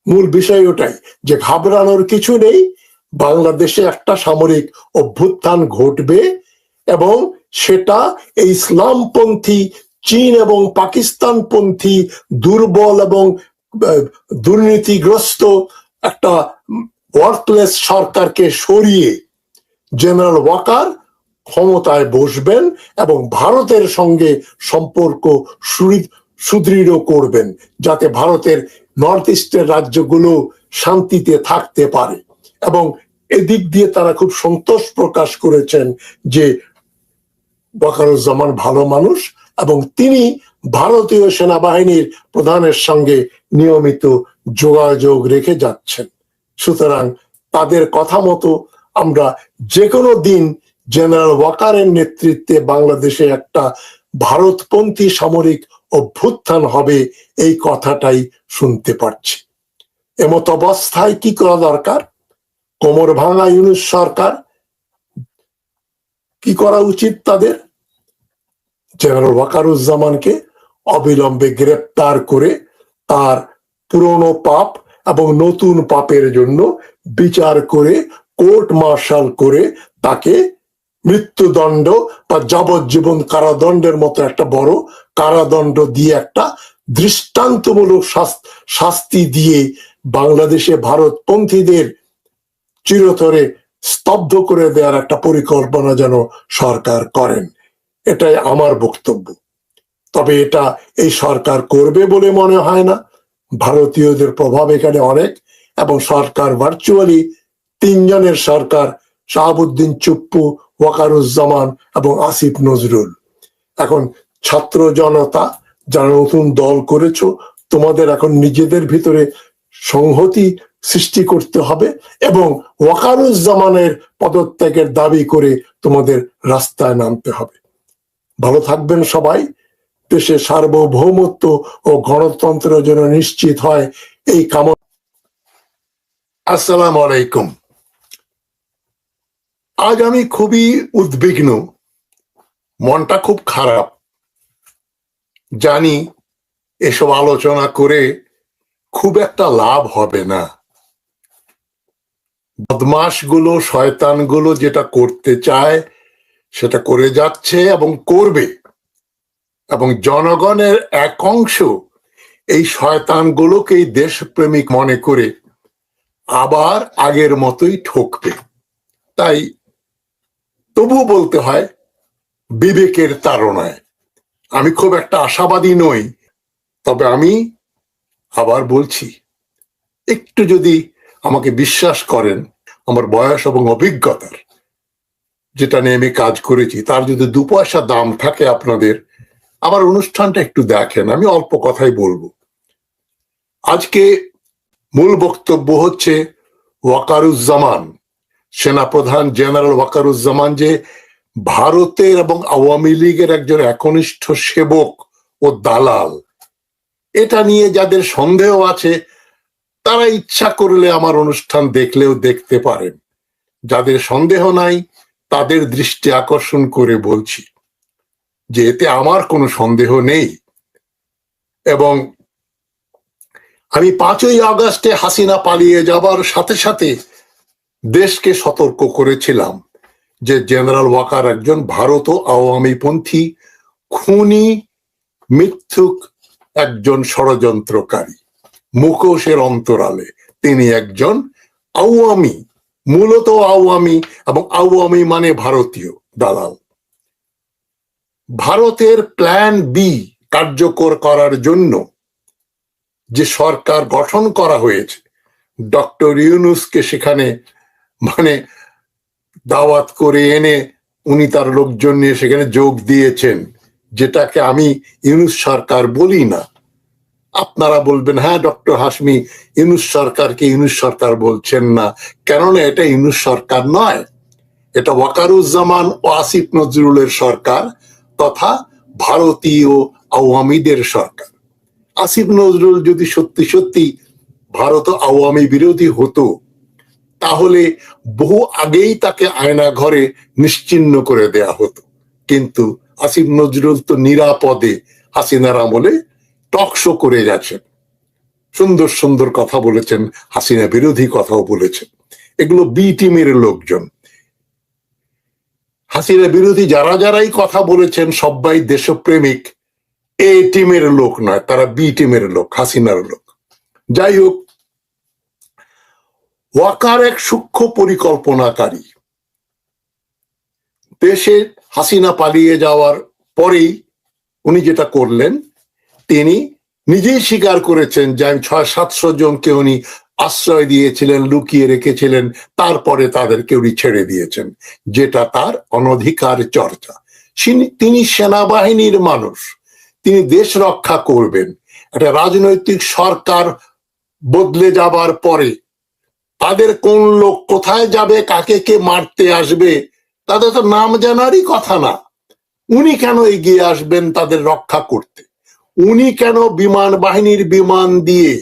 মূল বিষয় ওটাই যে ঘাবড়ানোর কিছু নেই, বাংলাদেশে একটা সামরিক অভ্যুত্থান ঘটবে এবং সেটা এই ইসলামপন্থী চীন এবং পাকিস্তানপন্থী দুর্বল এবং দুর্নীতিগ্রস্ত একটা ওয়ার্থলেস সরকারকে সরিয়ে জেনারেল ওয়াকার ক্ষমতায় বসবেন এবং ভারতের সঙ্গে সম্পর্ক সুদৃঢ় করবেন, যাতে ভারতের নর্থ ইস্টের রাজ্যগুলো শান্তিতে থাকতে পারে। এবং এদিক দিয়ে তারা খুব সন্তোষ প্রকাশ করেছেন যে ওয়াকারুজ্জামান ভালো মানুষ এবং তিনি ভারতীয় সেনাবাহিনীর প্রধানের সঙ্গে নিয়মিত যোগাযোগ রেখে যাচ্ছেন। সুতরাং তাদের কথা মতো আমরা যে কোনো দিন জেনারেল ওয়াকারের নেতৃত্বে বাংলাদেশে একটা ভারতপন্থী সামরিক অভ্যুত্থান হবে, এই কথাটাই শুনতে পাচ্ছি। এমত অবস্থায় কি করা দরকার? কোমর ভাঙা ইউনূস সরকার কি করা উচিত? তাদের জেনারেল ওয়াকারুজ্জামানকে অবিলম্বে গ্রেপ্তার করে তার পুরনো পাপ এবং নতুন পাপের জন্য বিচার করে কোর্ট মার্শাল করে তাকে মৃত্যুদণ্ড বা যাবজ্জীবন কারাদণ্ডের মতো একটা বড় কারাদণ্ড দিয়ে একটা দৃষ্টান্তমূলক শাস্তি দিয়ে বাংলাদেশে ভারতপন্থীদের চিরতরে স্তব্ধ করে দেওয়ার একটা পরিকল্পনা যেন সরকার করেন, এটাই আমার বক্তব্য। তবে এটা এই সরকার করবে বলে মনে হয় না। ভারতীয়দের প্রভাব এখানে অনেক, এবং সরকার ভার্চুয়ালি তিনজনের সরকার, শাহাবুদ্দিন চুপ্পু, ওয়াকারুজ্জামান এবং আসিফ নজরুল। এখন ছাত্র জনতা যারা নতুন দল করেছো, তোমাদের এখন নিজেদের ভিতরে সংহতি সৃষ্টি করতে হবে এবং ওয়াকারুজ্জামানের পদত্যাগের দাবি করে তোমাদের রাস্তায় নামতে হবে। ভালো থাকবেন সবাই। দেশের সার্বভৌমত্ব ও গণতন্ত্র যেন নিশ্চিত হয়, এই কামনা। আসসালামু আলাইকুম। আজ আমি খুবই উদ্বিগ্ন, মনটা খুব খারাপ। জানি এসব আলোচনা করে খুব একটা লাভ হবে না। বদমাশগুলো, শয়তানগুলো যেটা করতে চায় সেটা করে যাচ্ছে এবং করবে, এবং জনগণের এক অংশ এই শয়তানগুলোকেই দেশপ্রেমিক মনে করে আবার আগের মতোই ঠকবে। তাই তবু বলতে হয় বিবেকের তাড়নায়। আমি খুব একটা আশাবাদী নই, তবে আমি আবার বলছি, একটু যদি আমাকে বিশ্বাস করেন, আমার বয়স এবং অভিজ্ঞতার যেটা নিয়ে আমি কাজ করেছি তার যদি 2 পয়সা দাম থাকে আপনাদের, আমার অনুষ্ঠানটা একটু দেখেন। আমি অল্প কথাই বলবো। আজকে মূল বক্তব্য হচ্ছে ওয়াকারুজ্জামান, সেনাপ্রধান জেনারেল ওয়াকারুজ্জামান যে ভারতের এবং আওয়ামী লীগের একজন একনিষ্ঠ সেবক ও দালাল, এটা নিয়ে যাদের সন্দেহ আছে তারা ইচ্ছা করলে আমার অনুষ্ঠান দেখলেও দেখতে পারেন। যাদের সন্দেহ নাই তাদের দৃষ্টি আকর্ষণ করে বলছি যে এতে আমার কোনো সন্দেহ নেই। এবং আমি 5ই আগস্টে হাসিনা পালিয়ে যাবার সাথে সাথে দেশকে সতর্ক করেছিলাম যে জেনারেল ওয়াকার একজন ভারত ও আওয়ামীপন্থী খুনি, মিথ্যুক একজন ষড়যন্ত্রকারী, মুখোশের অন্তরালে তিনি একজন আওয়ামী, মূলত আওয়ামী, এবং আওয়ামী মানে ভারতীয় দালাল। ভারতের প্ল্যান বি কার্যকর করার জন্য যে সরকার গঠন করা হয়েছে, ডক্টর ইউনূসকে সেখানে দাওয়াত করে এনে উনি তার লোকজন নিয়ে সেখানে যোগ দিয়েছেন, যেটাকে আমি ইউনূস সরকার বলি না। আপনারা বলবেন হ্যাঁ ডক্টর হাশমি ইউনূস সরকারকে ইউনূস সরকার বলছেন না, কেননা এটা ইউনূস সরকার নয়, এটা ওয়াকারুজ্জামান ও আসিফ নজরুলের সরকার তথা ভারতীয় আওয়ামীদের সরকার। আসিফ নজরুল যদি সত্যি সত্যি ভারত আওয়ামী বিরোধী হতো তাহলে বহু আগেই তাকে আয়না ঘরে নিশ্চিহ্ন করে দেয়া হতো। কিন্তু আসিফ নজরুল তো নিরাপদে হাসিনার আমলে টকশো করে যাচ্ছেন, সুন্দর সুন্দর কথা বলেছেন, হাসিনা বিরোধী কথাও বলেছেন। এগুলো বি টিমের লোকজন। হাসিনা বিরোধী যারা যারাই কথা বলেছেন সবাই দেশপ্রেমিক, এ টিমের লোক নয়, তারা বি টিমের লোক, হাসিনার লোক। যাই হোক, ওয়াকার এক সূক্ষ্ম পরিকল্পনাকারী। দেশে হাসিনা পালিয়ে যাওয়ার পরেই উনি যেটা করলেন, তিনি নিজেই স্বীকার করেছেন যে 600-700 জনকে উনি আশ্রয় দিয়েছিলেন, লুকিয়ে রেখেছিলেন, তারপরে তাদেরকে উনি ছেড়ে দিয়েছেন, যেটা তার অনধিকার চর্চা। তিনি সেনাবাহিনীর মানুষ, তিনি দেশ রক্ষা করবেন। একটা রাজনৈতিক সরকার বদলে যাবার পরে তাদের কোন লোক কোথায় যাবে, কাকে কে মারতে আসবে, তাদের তো নাম জানারই কথা না। উনি কেন এগিয়ে আসবেন তাদের রক্ষা করতে? উনি কেন বিমান বাহিনীর বিমান দিয়ে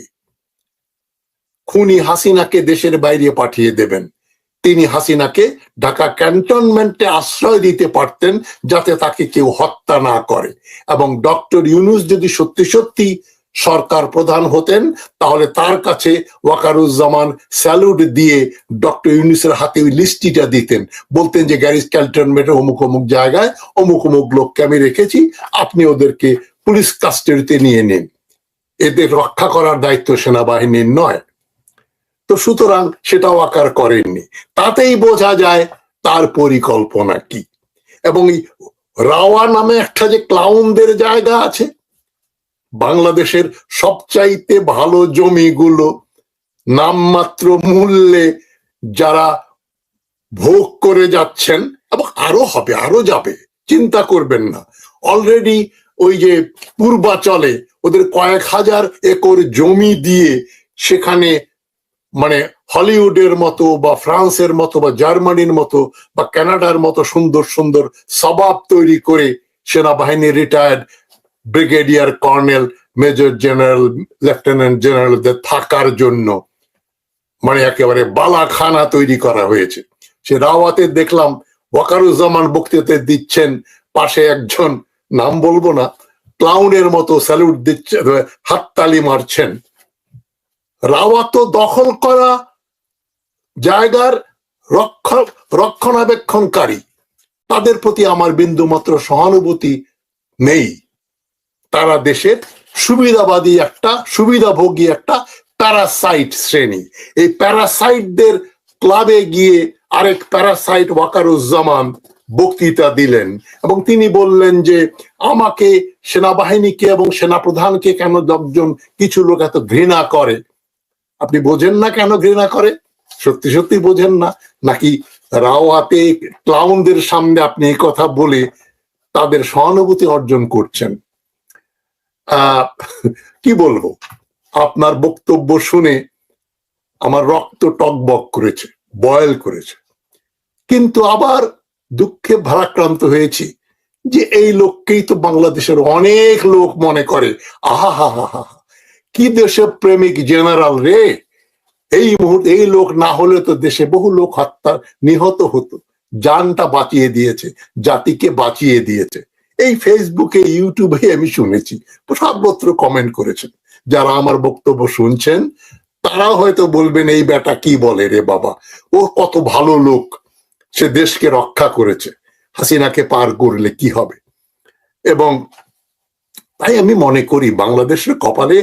খুনি হাসিনাকে দেশের বাইরে পাঠিয়ে দেবেন? তিনি হাসিনাকে ঢাকা ক্যান্টনমেন্টে আশ্রয় দিতে পারতেন, যাতে তাকে কেউ হত্যা না করে। এবং ডক্টর ইউনূস যদি সত্যি সত্যি সরকার প্রধান হতেন, তাহলে তার কাছে ওয়াকারুজ্জামান স্যালুট দিয়ে ডক্টর ইউনূসের হাতে ওই লিস্টিটা দিতেন, বলতেন যে গ্যারিস ক্যান্টনমেন্টের অমুক অমুক জায়গায় অমুক অমুক লোককে আমি রেখেছি, আপনি ওদেরকে পুলিশ কাস্টাডিতে নিয়ে নিন, এদের রক্ষা করার দায়িত্ব সেনাবাহিনীর নয়। তো সুতরাং সেটাও আকার করেননি। তাতেই বোঝা যায় তার পরিকল্পনা কি। এবং রাওয়া নামে একটা যে ক্লাউনদের জায়গা আছে, বাংলাদেশের সবচাইতে ভালো জমিগুলো নামমাত্র মূল্যে যারা ভোগ করে যাচ্ছেন, এবং আরো হবে, আরো যাবে, চিন্তা করবেন না। অলরেডি ওই যে পূর্বাচলে ওদের কয়েক হাজার একর জমি দিয়ে সেখানে মানে হলিউডের মতো বা ফ্রান্সের মতো বা জার্মানির মতো বা কানাডার মতো সুন্দর সুন্দর সবাব তৈরি করে সেনাবাহিনীর retired brigadier colonel, major general, lieutenant জেনারেলদের থাকার জন্য মানে একেবারে বালাখানা তৈরি করা হয়েছে। সে রাওয়াতে দেখলাম ওয়াকারুজ্জামান বক্তৃতা দিচ্ছেন, পাশে একজন নাম বলবো না ক্লাউনের মতো স্যালুট দিচ্ছে, হাততালি মারছেন। রাওয়াত দখল করা জায়গার রক্ষণাবেক্ষণকারী, তাদের প্রতি আমার বিন্দুমাত্র সহানুভূতি নেই। তারা দেশের সুবিধাবাদী একটা, সুবিধাভোগী একটা প্যারাসাইট শ্রেণী। এই প্যারাসাইটদের ক্লাবে গিয়ে আরেক প্যারাসাইট ওয়াকারুজ্জামান বক্তৃতা দিলেন এবং তিনি বললেন যে আমাকে, সেনাবাহিনীকে এবং সেনাপ্রধানকে কেন লোকজন, কিছু লোক এত ঘৃণা করে। আপনি বোঝেন না কেন ঘৃণা করে? সত্যি সত্যি বোঝেন না, নাকি রাওয়াতে ক্লাউনদের সামনে আপনি এই কথা বলে তাদের সহানুভূতি অর্জন করছেন? কি বলবো, আপনার বক্তব্য শুনে আমার রক্ত টকবক করেছে, বয়েল করেছে। কিন্তু আবার দুঃখে ভারাক্রান্ত হয়েছি যে এই লোককেই তো বাংলাদেশের অনেক লোক মনে করে আহা হা হা হা, কি দেশপ্রেমিক জেনারেল রে। এই মুহূর্তে এই লোক না হলে তো দেশে বহু লোক হত্যা, নিহত হতো। জানটা বাঁচিয়ে দিয়েছে, জাতিকে বাঁচিয়ে দিয়েছে। এই ফেসবুকে, ইউটিউবে আমি শুনেছি, সর্বত্র কমেন্ট করেছেন। যারা আমার বক্তব্য শুনছেন তারাও হয়তো বলবেন এই বেটা কি বলে রে বাবা, ও কত ভালো লোক, সে দেশকে রক্ষা করেছে, হাসিনাকে পার করলে কি হবে। এবং তাই আমি মনে করি বাংলাদেশের কপালে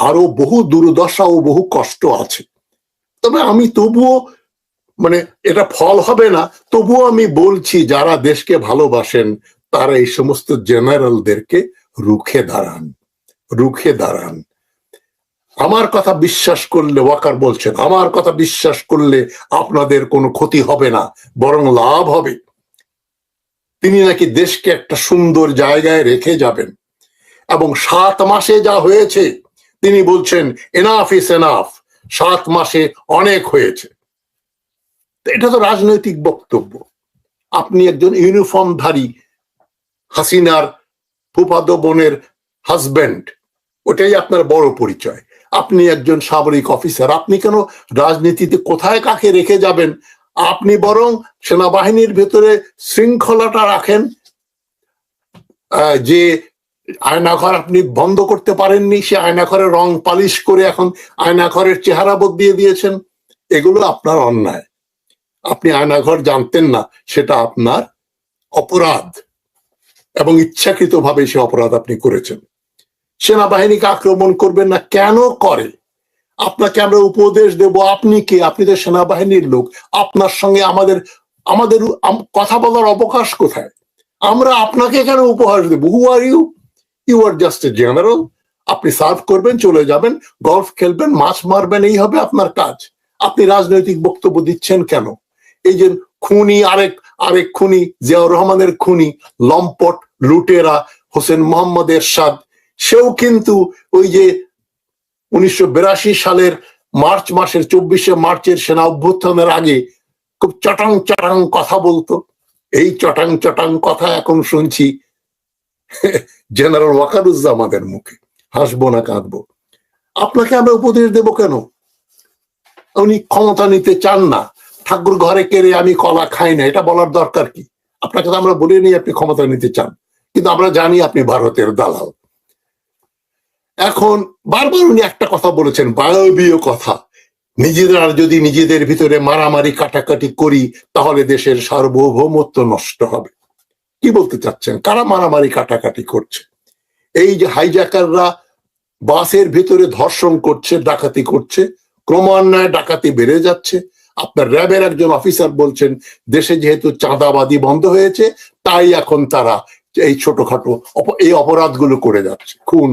আরো বহু দুর্দশা ও বহু কষ্ট আছে। তবে আমি তবুও, মানে এটা ফল হবে না, তবুও আমি বলছি যারা দেশকে ভালোবাসেন তারা এই সমস্ত জেনারেলদেরকে রুখে দাঁড়ান, রুখে দাঁড়ান। আমার কথা বিশ্বাস করলে, ওয়াকার বলছেন, আমার কথা বিশ্বাস করলে আপনাদের কোনো ক্ষতি হবে না, বরং লাভ হবে। তিনি নাকি দেশকে একটা সুন্দর জায়গায় রেখে যাবেন এবং 7 মাসে যা হয়েছে তিনি বলছেন এনাফ ইজ এনাফ, 7 মাসে অনেক হয়েছে। এটা তো রাজনৈতিক বক্তব্য। আপনি একজন ইউনিফর্মধারী হাসিনার ফুফাতো বোনের হাজবেন্ড, ওটাই আপনার বড় পরিচয়। আপনি একজন সামরিক অফিসার, আপনি কেন রাজনীতিতে কোথায় কাকে রেখে যাবেন? আপনি বরং সেনাবাহিনীর ভেতরে শৃঙ্খলাটা রাখেন। যে আয়নাঘর আপনি বন্ধ করতে পারেননি, সে আয়নাঘরের রং পালিশ করে এখন আয়নাঘরের চেহারা বদলিয়ে দিয়েছেন, এগুলো আপনার অন্যায়। আপনি আয়নাঘর জানতেন না, সেটা আপনার অপরাধ এবং ইচ্ছাকৃতভাবে সে অপরাধ আপনি করেছেন। সেনাবাহিনীকে আক্রমণ করবেন না, কেন করে? আপনাকে আমরা উপদেশ দেব, আপনি কে? আপনি তো সেনাবাহিনীর লোক, আপনার সঙ্গে আমাদের আমাদের কথা বলার অবকাশ কোথায়? আমরা আপনাকে কেন উপহাস দেব? Who are you? You are just a general. আপনি সার্ভ করবেন, চলে যাবেন, গলফ খেলবেন, মাছ মারবেন, এই হবে আপনার কাজ। আপনি রাজনৈতিক বক্তব্য দিচ্ছেন কেন? এই যে খুনি, আরেক খুনি, জিয়াউর রহমানের খুনি, লম্পট লুটেরা হোসেন মোহাম্মদ এরশাদ, সেও কিন্তু ওই যে 1982 সালের মার্চ মাসের 24শে মার্চের সেনা অভ্যুত্থানের আগে খুব চটাং চটাং কথা বলতো। এই চটাং চটাং কথা এখন শুনছি জেনারেল ওয়াকারুজ্জামানের মুখে। হাসবো না কাঁদবো? আপনাকে আমরা উপদেশ দেব কেন? উনি ক্ষমতা নিতে চান না। ঠাকুর ঘরে কেড়ে আমি কলা খাই না, এটা বলার দরকার কি? আপনাকে তো আমরা বলে নিই আপনি ক্ষমতা নিতে চান, কিন্তু আমরা জানি আপনি ভারতের দালাল। এখন বারবার উনি একটা কথা বলেছেন, বায়বীয় কথা, নিজেরা যদি নিজেদের ভিতরে মারামারি কাটাকাটি করি তাহলে দেশের সার্বভৌমত্ব নষ্ট হবে। কি বলতে চাচ্ছেন? কারা মারামারি কাটাকাটি করছে? এই যে হাইজ্যাকাররা বাসের ভিতরে ধর্ষণ করছে, ডাকাতি করছে, ক্রমান্বয়ে ডাকাতি বেড়ে যাচ্ছে। আপনার র্যাবের একজন অফিসার বলছেন দেশে যেহেতু চাঁদাবাদি বন্ধ হয়েছে তাই এখন তারা এই ছোটখাটো এই অপরাধগুলো করে যাচ্ছে, খুন,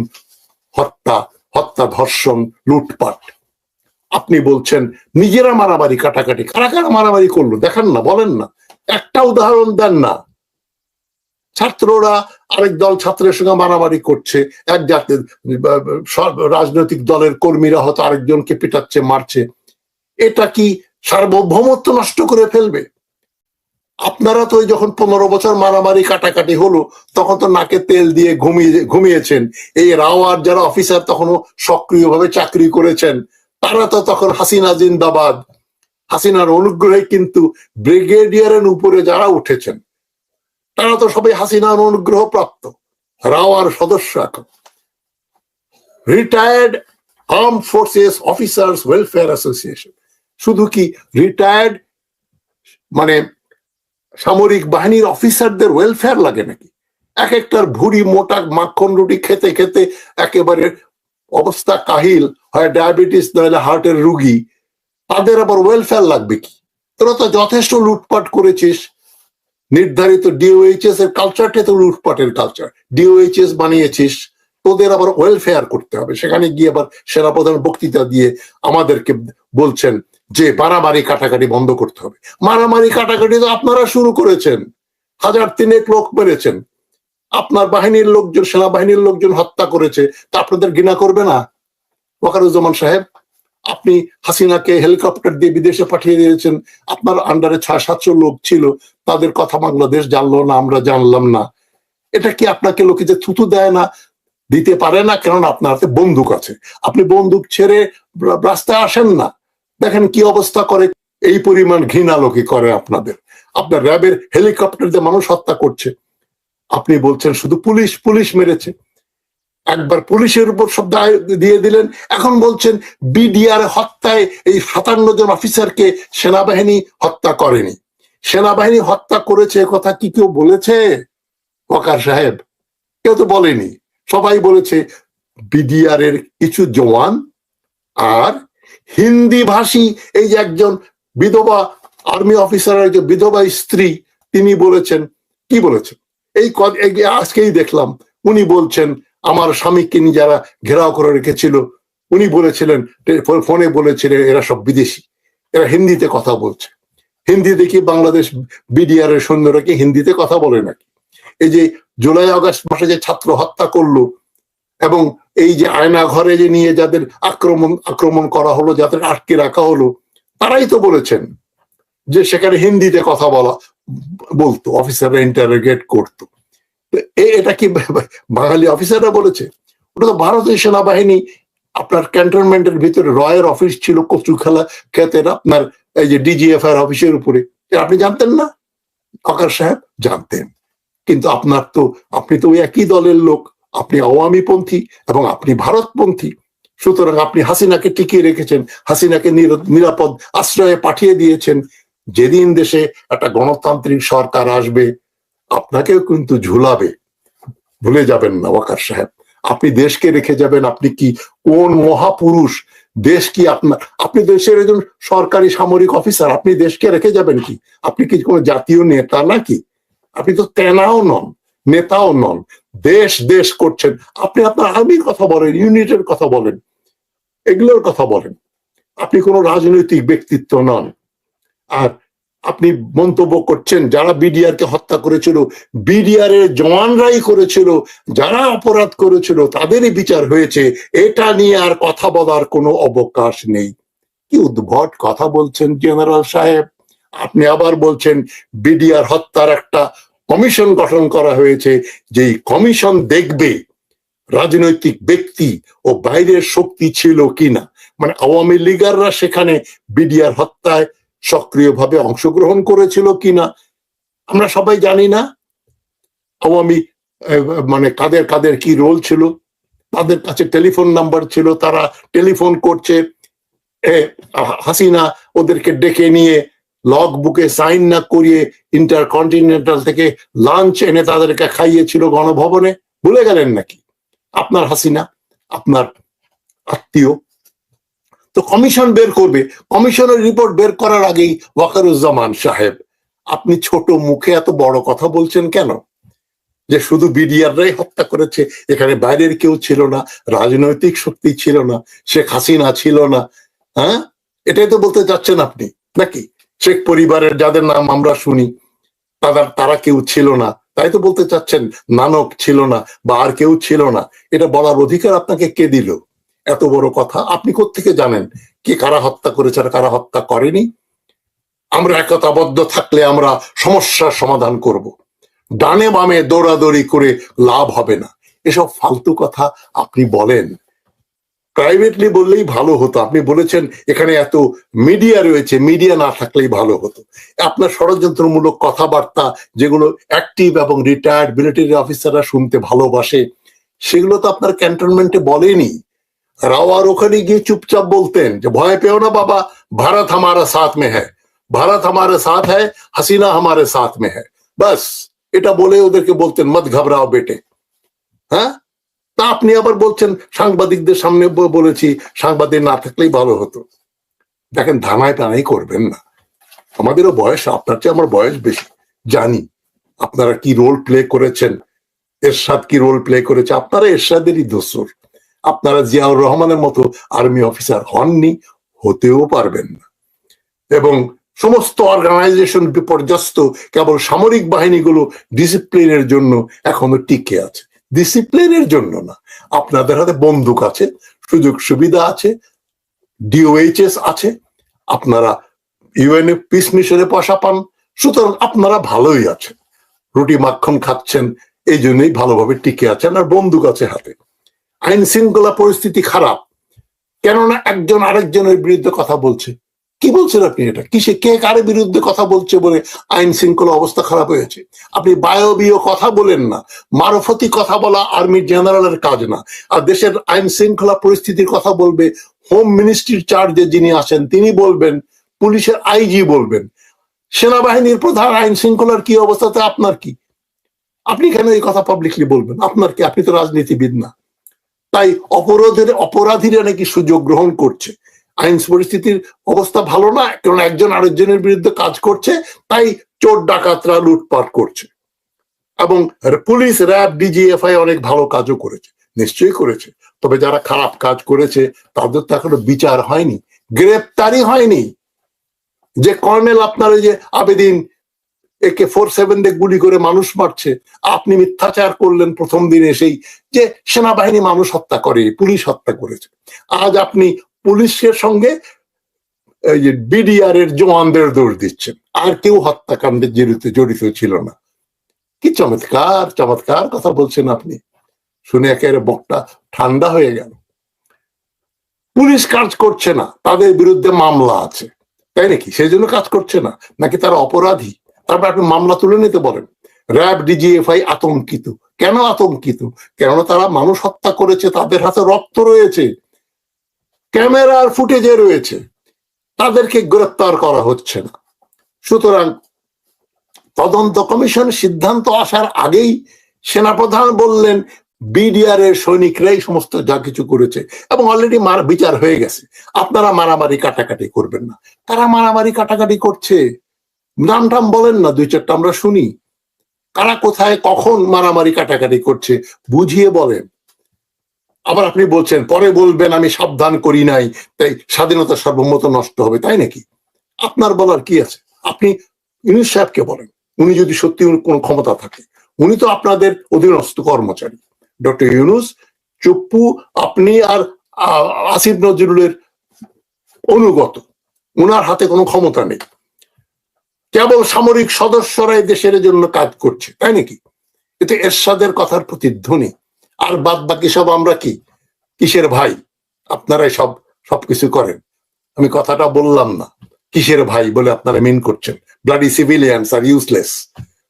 হত্যা, ধর্ষণ, লুটপাট। আপনি বলছেন নিজেরা মারামারি কাটাকাটি। কারা কারা মারামারি করলো দেখান না, বলেন না, একটা উদাহরণ দেন না। ছাত্ররা আরেক দল ছাত্রের সঙ্গে মারামারি করছে, এক জাতের রাজনৈতিক দলের কর্মীরা হয়তো আরেকজনকে পিটাচ্ছে, মারছে। এটা কি সার্বভৌমত্ব নষ্ট করে ফেলবে? আপনারা তো যখন 15 বছর মারামারি কাটাকাটি হলো তখন তো নাকে তেল দিয়ে ঘুমিয়েছেন। এই রাওয়ার যারা অফিসার তখনও সক্রিয়ভাবে চাকরি করেছেন, তারা তো তখন হাসিনা জিন্দাবাদ, হাসিনার অনুগ্রহে কিন্তু ব্রিগেডিয়ারের উপরে যারা উঠেছেন তারা তো সবাই হাসিনার অনুগ্রহ প্রাপ্ত রাওয়ার সদস্য। এখন retired arm forces officers welfare association, শুধু কি রিটায়ার্ড মানে সামরিক বাহিনীর অফিসারদের ওয়েলফেয়ার লাগে নাকি? এক একটার ভুড়ি মোটা মাখন রুটি খেতে খেতে একেবারে অবস্থা কাহিল, হয় ডায়াবেটিস নইলে হার্টের রুগী, তাদের আবার ওয়েলফেয়ার লাগবে কি? তোরা তো যথেষ্ট লুটপাট করেছিস। নির্ধারিত ডিওএইচএস এর কালচারটা তো লুটপাটের কালচার, ডিওএইচএস বানিয়েছিস, তোদের আবার ওয়েলফেয়ার করতে হবে। সেখানে গিয়ে আবার সেনাপ্রধান বক্তৃতা দিয়ে আমাদেরকে বলছেন যে মারামারি কাটাকাটি বন্ধ করতে হবে। মারামারি কাটাকাটি তো আপনারা শুরু করেছেন, 1000 লোক মেরেছেন, আপনার বাহিনীর লোকজন, সেনাবাহিনীর লোকজন হত্যা করেছে, তা আপনাদের ঘৃণা করবে না? ওয়াকারুজ্জামান সাহেব, আপনি হাসিনাকে হেলিকপ্টার দিয়ে বিদেশে পাঠিয়ে দিয়েছেন, আপনার আন্ডারে 600-700 লোক ছিল, তাদের কথা বাংলাদেশ জানলো না, আমরা জানলাম না। এটা কি আপনাকে লোকে যে থুতু দেয় না, দিতে পারে না? কেননা আপনার হাতে বন্দুক আছে, আপনি বন্দুক ছেড়ে রাস্তায় আসেন না। দেখেন কি অবস্থা করে, এই পরিমাণ ঘৃণা লোকে করে আপনাদের। আপনার র্যাবের হেলিকপ্টার দিয়ে মানুষ হত্যা করছে, আপনি বলছেন শুধু পুলিশ পুলিশ মেরেছে। একবার পুলিশের উপর সব দায় দিয়ে দিলেন, এখন বলছেন বিডিআর হত্যায় এই 57 জন অফিসারকে সেনাবাহিনী হত্যা করেনি। সেনাবাহিনী হত্যা করেছে কথা কি কেউ বলেছে ওয়াকার সাহেব? কেউ তো বলেনি। সবাই বলেছে বিডিআর এর কিছু জওয়ান আর হিন্দি ভাষী এই যে একজন বিধবা আর্মি অফিসারের যে বিধবা স্ত্রী, তিনি বলেছেন। কি বলেছেন? এই আজকেই দেখলাম উনি বলছেন আমার স্বামীকে নিয়ে যারা ঘেরাও করে রেখেছিল, উনি বলেছিলেন, ফোনে বলেছিলেন এরা সব বিদেশি, এরা হিন্দিতে কথা বলছে। হিন্দি দেখি বাংলাদেশ বিডিআর এর সৈন্যরা কি হিন্দিতে কথা বলে নাকি? এই যে জুলাই আগস্ট মাসে যে ছাত্র হত্যা করলো এবং এই যে আয়না ঘরে যে নিয়ে যাদের আক্রমণ করা হলো, যাদের আটকে রাখা হলো, তারাই তো বলেছেন যে সেখানে হিন্দিতে কথা বলতো, অফিসাররা ইন্টারোগেট করতো। এটা কি বাঙালি অফিসাররা বলেছে? ওটা তো ভারতীয় সেনাবাহিনী। আপনার ক্যান্টনমেন্টের ভিতরে রয়ের অফিস ছিল কচু খেলা খেতেন আপনার এই যে ডিজিএফআই অফিসের উপরে, আপনি জানতেন না? ওয়াকার সাহেব জানতেন, কিন্তু আপনি তো একই দলের লোক, আপনি আওয়ামী পন্থী এবং আপনি ভারতপন্থী। সুতরাং আপনি হাসিনাকে টিকিয়ে রেখেছেন, হাসিনাকে নিরাপদ আশ্রয়ে পাঠিয়ে দিয়েছেন। যেদিন দেশে একটা গণতান্ত্রিক সরকার আসবে আপনাকেও কিন্তু ঝুলাবে, ভুলে যাবেন না ওয়াকার সাহেব। আপনি দেশকে রেখে যাবেন, আপনি কি কোন মহাপুরুষ? দেশ কি আপনি দেশের একজন সরকারি সামরিক অফিসার, আপনি দেশকে রেখে যাবেন কি? আপনি কি কোনো জাতীয় নেতা নাকি? আপনি তো তেনাও নন, নেতাও নন। দেশ দেশ করছেন আপনি, আপনার আর্মির কথা বলেন, ইউনিটের কথা বলেন, এগুলোর কথা বলেন। আপনি কোনো রাজনৈতিক ব্যক্তিত্ব নন। আর আপনি মন্তব্য করছেন যারা বিডিআর কে হত্যা করেছিল বিডিআর এর জওয়ানরাই করেছিল, যারা অপরাধ করেছিল তাদেরই বিচার হয়েছে, এটা নিয়ে আর কথা বলার কোনো অবকাশ নেই। কি উদ্ভট কথা বলছেন জেনারেল সাহেব। আপনি আবার বলছেন বিডিআর হত্যার একটা কমিশন গঠন করা হয়েছে, যেই কমিশন দেখবে রাজনৈতিক ব্যক্তি ও বাইরের শক্তি ছিল কিনা, মানে আওয়ামী লীগাররা সেখানে বিডিআর হত্যায় সক্রিয়ভাবে অংশগ্রহণ করেছিল কিনা। আমরা সবাই জানি না আওয়ামী মানে কাদের কাদের কি রোল ছিল, তাদের কাছে টেলিফোন নাম্বার ছিল, তারা টেলিফোন করছে, হাসিনা ওদেরকে ডেকে নিয়ে লগ বুকে সাইন না করিয়ে ইন্টারকন্টিনেন্টাল থেকে লাঞ্চ এনে তাদেরকে খাইয়েছিল গণভবনে। ভুলে গেলেন নাকি? আপনার হাসিনা, আপনার আত্মীয়। তো কমিশন বের করবে, কমিশনের রিপোর্ট বের করার আগেই ওয়াকারুজ্জামান সাহেব আপনি ছোট মুখে এত বড় কথা বলছেন কেন? যে শুধু বিডিআররাই হত্যা করেছে, এখানে বাইরের কেউ ছিল না, রাজনৈতিক শক্তি ছিল না, শেখ হাসিনা ছিল না। হ্যাঁ, এটাই তো বলতে চাচ্ছেন আপনি নাকি? শেখ পরিবারের যাদের নাম আমরা শুনি তারা কেউ ছিল না, তাই তো বলতে চাচ্ছেন নানক ছিল না বা আর কেউ ছিল না। এটা বলার অধিকার আপনাকে কে দিল? এত বড় কথা আপনি কোত্থেকে জানেন কি কারা হত্যা করেছে আর কারা হত্যা করেনি? আমরা একতাবদ্ধ থাকলে আমরা সমস্যার সমাধান করব, ডানে বামে দৌড়াদৌড়ি করে লাভ হবে না। এসব ফালতু কথা আপনি বলেন, প্রাইভেটলি বললেই ভালো হতো। আপনি বলেছেন এখানে এত মিডিয়া রয়েছে, মিডিয়া না থাকলেই ভালো হতো। আপনার ষড়যন্ত্রমূলক কথাবার্তা যেগুলো অ্যাক্টিভ এবং রিটায়ার্ড মিলিটারি অফিসাররা শুনতে ভালোবাসে, সেগুলো তো আপনার ক্যান্টনমেন্টে বলেনি। রাওয়ার ওখানে গিয়ে চুপচাপ বলতেন যে ভয় পেও না বাবা, ভারত হামারা সাথ মে হ্যায়, ভারত হামারে সাথ হ্যায়, হাসিনা হামারে সাথ মে হ্যায়, বাস এটা বলে ওদেরকে বলতেন মত ঘাবড়াও বেটে। হ্যাঁ, তা আপনি আবার বলছেন সাংবাদিকদের সামনে বলেছি, সাংবাদিক না থাকলেই ভালো হতো। দেখেন, ধানায় টানাই করবেন না। আমাদেরও বয়স, আপনার চেয়ে আমার বয়স বেশি, জানি আপনারা কি রোল প্লে করেছেন, এরশাদ কি রোল প্লে করেছে। আপনারা এরশাদেরই দোসর, আপনারা জিয়াউর রহমানের মতো আর্মি অফিসার হননি, হতেও পারবেন না। এবং সমস্ত অর্গানাইজেশন বিপর্যস্ত, কেবল সামরিক বাহিনীগুলো ডিসিপ্লিনের জন্য এখনো টিকে আছে। ডিসিপ্লিনের জন্য না, আপনাদের হাতে বন্দুক আছে, সুযোগ সুবিধা আছে, ডিওএইচএস আছে, আপনারা ইউএনএ পিস মিশনে পয়সা পান, সুতরাং আপনারা ভালোই আছেন, রুটি মাখন খাচ্ছেন, এই জন্যই ভালোভাবে টিকে আছেন, আর বন্দুক আছে হাতে। আইন শৃঙ্খলা পরিস্থিতি খারাপ, কেননা একজন আরেকজনের বিরুদ্ধে কথা বলছে। কি বলছেন আপনি? এটা কিসে, কে কার বিরুদ্ধে কথা বলছে বলে আইন শৃঙ্খলা অবস্থা খারাপ হয়েছে? আপনি বায়বীয় কথা বলেন না, মারফতি কথা বলা আর্মি জেনারেলের কাজ না। আর দেশের আইন শৃঙ্খলা পরিস্থিতির কথা বলবে হোম মিনিস্ট্রির চার্জে যিনি আছেন তিনি বলবেন, পুলিশের আইজি বলবেন, সেনাবাহিনীর প্রধান আইন শৃঙ্খলার কি অবস্থাতে আপনার কি? আপনি কেন এই কথা পাবলিকলি বলবেন? আপনার কি? আপনি তো রাজনীতিবিদ না। তাই অপরাধীরা নাকি সুযোগ গ্রহণ করছে, আইন পরিস্থিতির অবস্থা ভালো না, কারণ একজন আরেকজনের বিরুদ্ধে কাজ করছে, তাই চোর ডাকাতরা লুটপাট করছে। এবং পুলিশ, র্যাব, ডিজিএফআই অনেক ভালো কাজও করেছে, নিশ্চয়ই করেছে। তবে যারা খারাপ কাজ করেছে তাদের তো এখনো বিচার হয়নি, গ্রেপ্তারি হয়নি। যে কর্নেল আপনার ওই যে আবেদিন AK-47 দিয়ে গুলি করে মানুষ মারছে, আপনি মিথ্যাচার করলেন প্রথম দিন এসেই যে সেনাবাহিনী মানুষ হত্যা করে, পুলিশ হত্যা করেছে। আজ আপনি পুলিশের সঙ্গে এই যে বিডিআর এর জওয়ানদের দোষ দিচ্ছেন, আর কেউ হত্যাকাণ্ডে জড়িত ছিল না। কি চমৎকার চমৎকার কথা বলছেন আপনি, শুনে একেবারে বকটা ঠান্ডা হয়ে গেল। পুলিশ কাজ করছে না, তাদের বিরুদ্ধে মামলা আছে, তাই নাকি? সেই জন্য কাজ করছে না, নাকি তারা অপরাধী? তারপর আপনি মামলা তুলে নিতে বলেন। র্যাব, ডিজিএফআই আতঙ্কিত। কেন আতঙ্কিত? কেননা তারা মানুষ হত্যা করেছে, তাদের হাতে রক্ত রয়েছে, ক্যামেরার ফুটেজে রয়েছে, তাদেরকে গ্রেপ্তার করা হচ্ছে না। সুতরাং তদন্ত কমিশন সিদ্ধান্ত আসার আগেই সেনাপ্রধান বললেন বিডিআর এর সৈনিকরাই সমস্ত যা কিছু করেছে, এবং অলরেডি বিচার হয়ে গেছে। আপনারা মারামারি কাটাকাটি করবেন না। কারা মারামারি কাটাকাটি করছে? নাম টাম বলেন না, দুই চারটা আমরা শুনি। কারা কোথায় কখন মারামারি কাটাকাটি করছে বুঝিয়ে বলেন। আবার আপনি বলছেন পরে বলবেন আমি সাবধান করি নাই, তাই স্বাধীনতা সার্বভৌমত্ব নষ্ট হবে, তাই নাকি? আপনার বলার কি আছে? আপনি ইউনূস সাহেবকে বলেন, উনি যদি সত্যি কোনো ক্ষমতা থাকে, উনি তো আপনাদের অধীনস্থ কর্মচারী। ডক্টর ইউনূস, চপ্পু, আপনি আর আসিফ নজরুলের অনুগত, উনার হাতে কোনো ক্ষমতা নেই, কেবল সামরিক সদস্যরা এই দেশের জন্য কাজ করছে, তাই নাকি? এতে এরশাদের কথার প্রতিধ্বনি। আর বাদ বাকি সব আমরা কি, কিসের ভাই? আপনারাই সবকিছু করেন। আমি কথাটা বললাম না কিসের ভাই বলে আপনারা মিন করছেন। Bloody civilians are useless,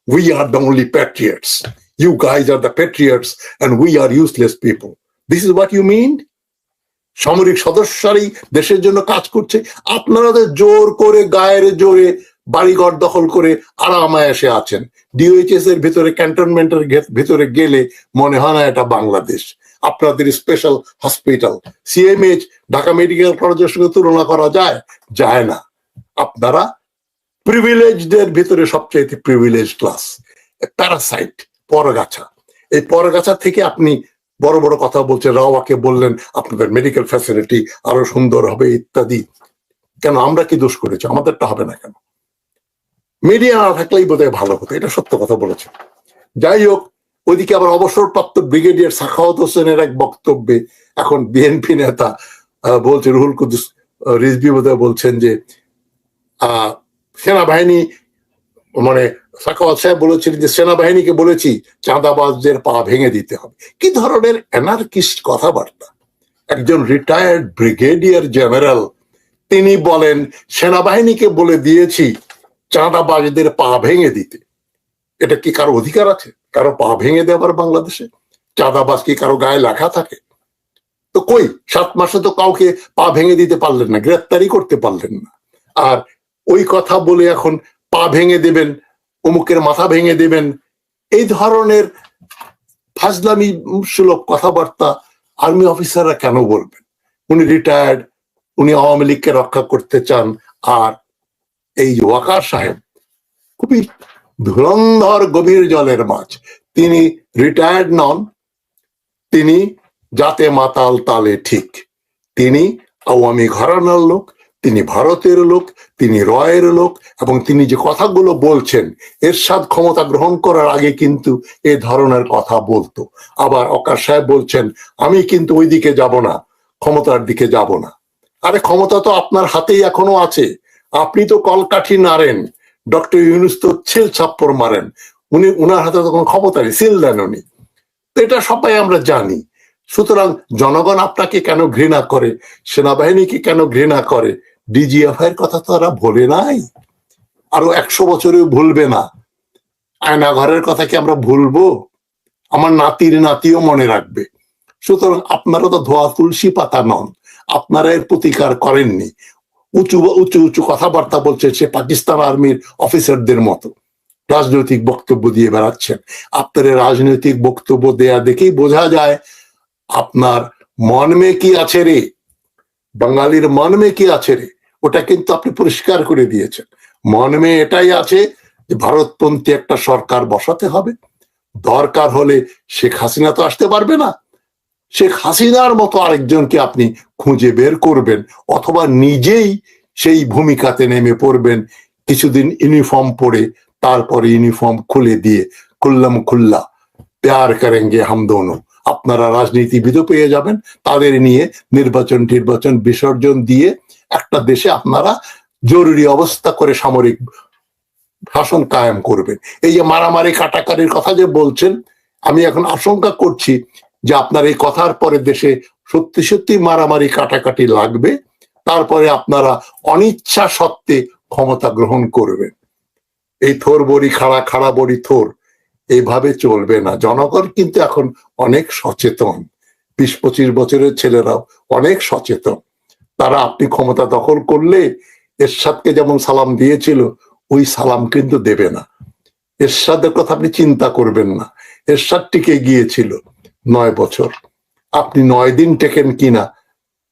we are the only patriots, you guys are the patriots and we are useless people, this is what you mean? সামরিক সদস্যরাই দেশের জন্য কাজ করছে, আপনারা তো জোর করে গায়ের জোরে বাড়িঘর দখল করে আরামায়াসে আছেন। ডিওএইচএস এর ভিতরে, ক্যান্টনমেন্টের ভিতরে গেলে মনে হয় না এটা বাংলাদেশ। আপনাদের special hospital CMH Dhaka medical কলেজের সঙ্গে তুলনা করা যায়? যায় না। আপনারা প্রিভিলেজদের ভিতরে সবচেয়ে প্রিভিলেজ ক্লাস, প্যারাসাইট, পরগাছা। এই পরগাছা থেকে আপনি বড় বড় কথা বলছেন, রাওয়াকে বললেন আপনাদের মেডিকেল ফ্যাসিলিটি আরো সুন্দর হবে ইত্যাদি। কেন, আমরা কি দোষ করেছি? আমাদেরটা হবে না কেন? মিডিয়া না থাকলেই বোধহয় ভালো হতো, এটা সত্য কথা বলেছে। যাই হোক, ওইদিকে আবার অবসরপ্রাপ্ত ব্রিগেডিয়ার সাখাওয়াত হোসেনের এক বক্তব্যে এখন বিএনপি নেতা বলছে, রুহুল কুদ্দুস রিজভী বোধহয় বলছেন যে সেনাবাহিনী, মানে সাখাওয়াত সাহেব বলেছিলেন যে সেনাবাহিনীকে বলেছি চাঁদাবাজদের পা ভেঙে দিতে হবে। কি ধরনের অ্যানার্কিস্ট কথাবার্তা! একজন রিটায়ার্ড ব্রিগেডিয়ার জেনারেল তিনি বলেন সেনাবাহিনীকে বলে দিয়েছি চাঁদাবাজদের পা ভেঙে দিতে। এটা কি কারো অধিকার আছে কারো পা ভেঙে দেওয়ার বাংলাদেশে? চাঁদাবাজ কি কারো গায়ে লেখা থাকে? তো কই, 7 মাসে তো কাউকে পা ভেঙে দিতে পারলেন না, গ্রেপ্তারি করতে পারলেন না। আর ওই কথা বলে এখন পা ভেঙে দেবেন, অমুকের মাথা ভেঙে দেবেন, এই ধরনের ফাজলামি সুলভ কথাবার্তা আর্মি অফিসাররা কেন বলবেন? উনি রিটায়ার্ড, উনি আওয়ামী লীগকে রক্ষা করতে চান। আর এই ওয়াকার সাহেব খুবই ধুরন্ধর গভীর জলের মাছ, তিনি রিটায়ার্ড নন, তিনি জাতে মাতাল তালে ঠিক, তিনি আওয়ামী ঘরানার লোক, তিনি ভারতের লোক, তিনি রয়ের লোক, এবং তিনি যে কথাগুলো বলছেন এরশাদ ক্ষমতা গ্রহণ করার আগে কিন্তু এ ধরনের কথা বলতো। আবার ওয়াকার সাহেব বলছেন আমি কিন্তু ওই দিকে যাব না, ক্ষমতার দিকে যাব না। আরে ক্ষমতা তো আপনার হাতেই এখনো আছে, আপনি তো কলকাঠি নাড়েন, ডক্টর ইউনূস তো ছিল ছাপ্পড় মারেন, উনার হাতে তো কোনো ক্ষমতা নেই, সিল দেন উনি। তো এটা সবাই আমরা জানি। সুতরাং জনগণ আপনাকে কেন ঘৃণা করে, সেনাবাহিনীকে কেন ঘৃণা করে, ডিজিএফআই এর কথা তো তারা ভোলে নাই, আরো 100 বছরেও ভুলবে না। আয়নাঘরের কথা কি আমরা ভুলবো? আমার নাতির নাতিও মনে রাখবে। সুতরাং আপনারা তো ধোয়া তুলসী পাতা নন, আপনারা এর প্রতিকার করেননি। উঁচু উঁচু উঁচু কথাবার্তা বলছে সে পাকিস্তান আর্মির অফিসারদের মতো, রাজনৈতিক বক্তব্য দিয়ে বেড়াচ্ছেন। আপনার রাজনৈতিক বক্তব্য দেয়া দেখেই বোঝা যায় আপনার মন মে কি আছে রে, বাঙালির মন মে কি আছে রে, ওটা কিন্তু আপনি পরিষ্কার করে দিয়েছেন। মন মে এটাই আছে যে ভারতপন্থী একটা সরকার বসাতে হবে, দরকার হলে শেখ হাসিনা তো আসতে পারবে না, শেখ হাসিনার মতো আরেকজনকে আপনি খুঁজে বের করবেন, অথবা নিজেই সেই ভূমিকাতে নেমে পড়বেন, কিছুদিন ইউনিফর্ম পরে তারপরে ইউনিফর্ম খুলে দিয়ে খুল্লাম খুল্লা প্যার করেঙ্গে হাম দোনো, আপনারা রাজনীতিবিদও পেয়ে যাবেন, তাদের নিয়ে নির্বাচন বিসর্জন দিয়ে একটা দেশে আপনারা জরুরি অবস্থা করে সামরিক শাসন কায়েম করবেন। এই যে মারামারি কাটাকাটির কথা যে বলছেন, আমি এখন আশঙ্কা করছি যে আপনার এই কথার পরে দেশে সত্যি সত্যি মারামারি কাটাকাটি লাগবে, তারপরে আপনারা অনিচ্ছা সত্ত্বে ক্ষমতা গ্রহণ করবেন। এই থোর বড়ি খাড়া, খাড়া বড়ি থোর, এইভাবে চলবে না। জনগণ কিন্তু এখন অনেক সচেতন, 20-25 বছরের ছেলেরাও অনেক সচেতন। তারা আপনি ক্ষমতা দখল করলে এরশাদকে যেমন সালাম দিয়েছিল ওই সালাম কিন্তু দেবে না। এরশাদের কথা আপনি চিন্তা করবেন না, এরশাদ টিকে গিয়েছিল 9 বছর, আপনি 9 দিন টেকেন কিনা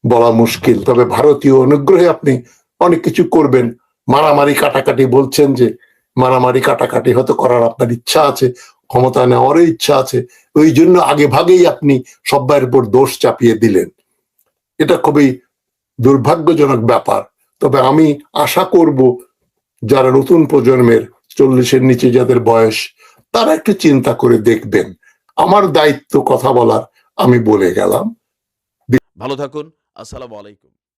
বলা মুশকিল। তবে ভারতীয় অনুগ্রহে আপনি অনেক কিছু করবেন। মারামারি কাটাকাটি বলছেন যে মারামারি কাটাকাটি হয়তো করার আপনার ইচ্ছা আছে, ক্ষমতা নেওয়ারও ইচ্ছা আছে, ওই জন্য আগে ভাগেই আপনি সবার উপর দোষ চাপিয়ে দিলেন। এটা খুবই দুর্ভাগ্যজনক ব্যাপার। তবে আমি আশা করব যারা নতুন প্রজন্মের 40-এর নিচে যাদের বয়স, তারা একটু চিন্তা করে দেখবেন। আমার দায়িত্ব কথা বলার, আমি বলে গেলাম। ভালো থাকুন। আসসালামু আলাইকুম।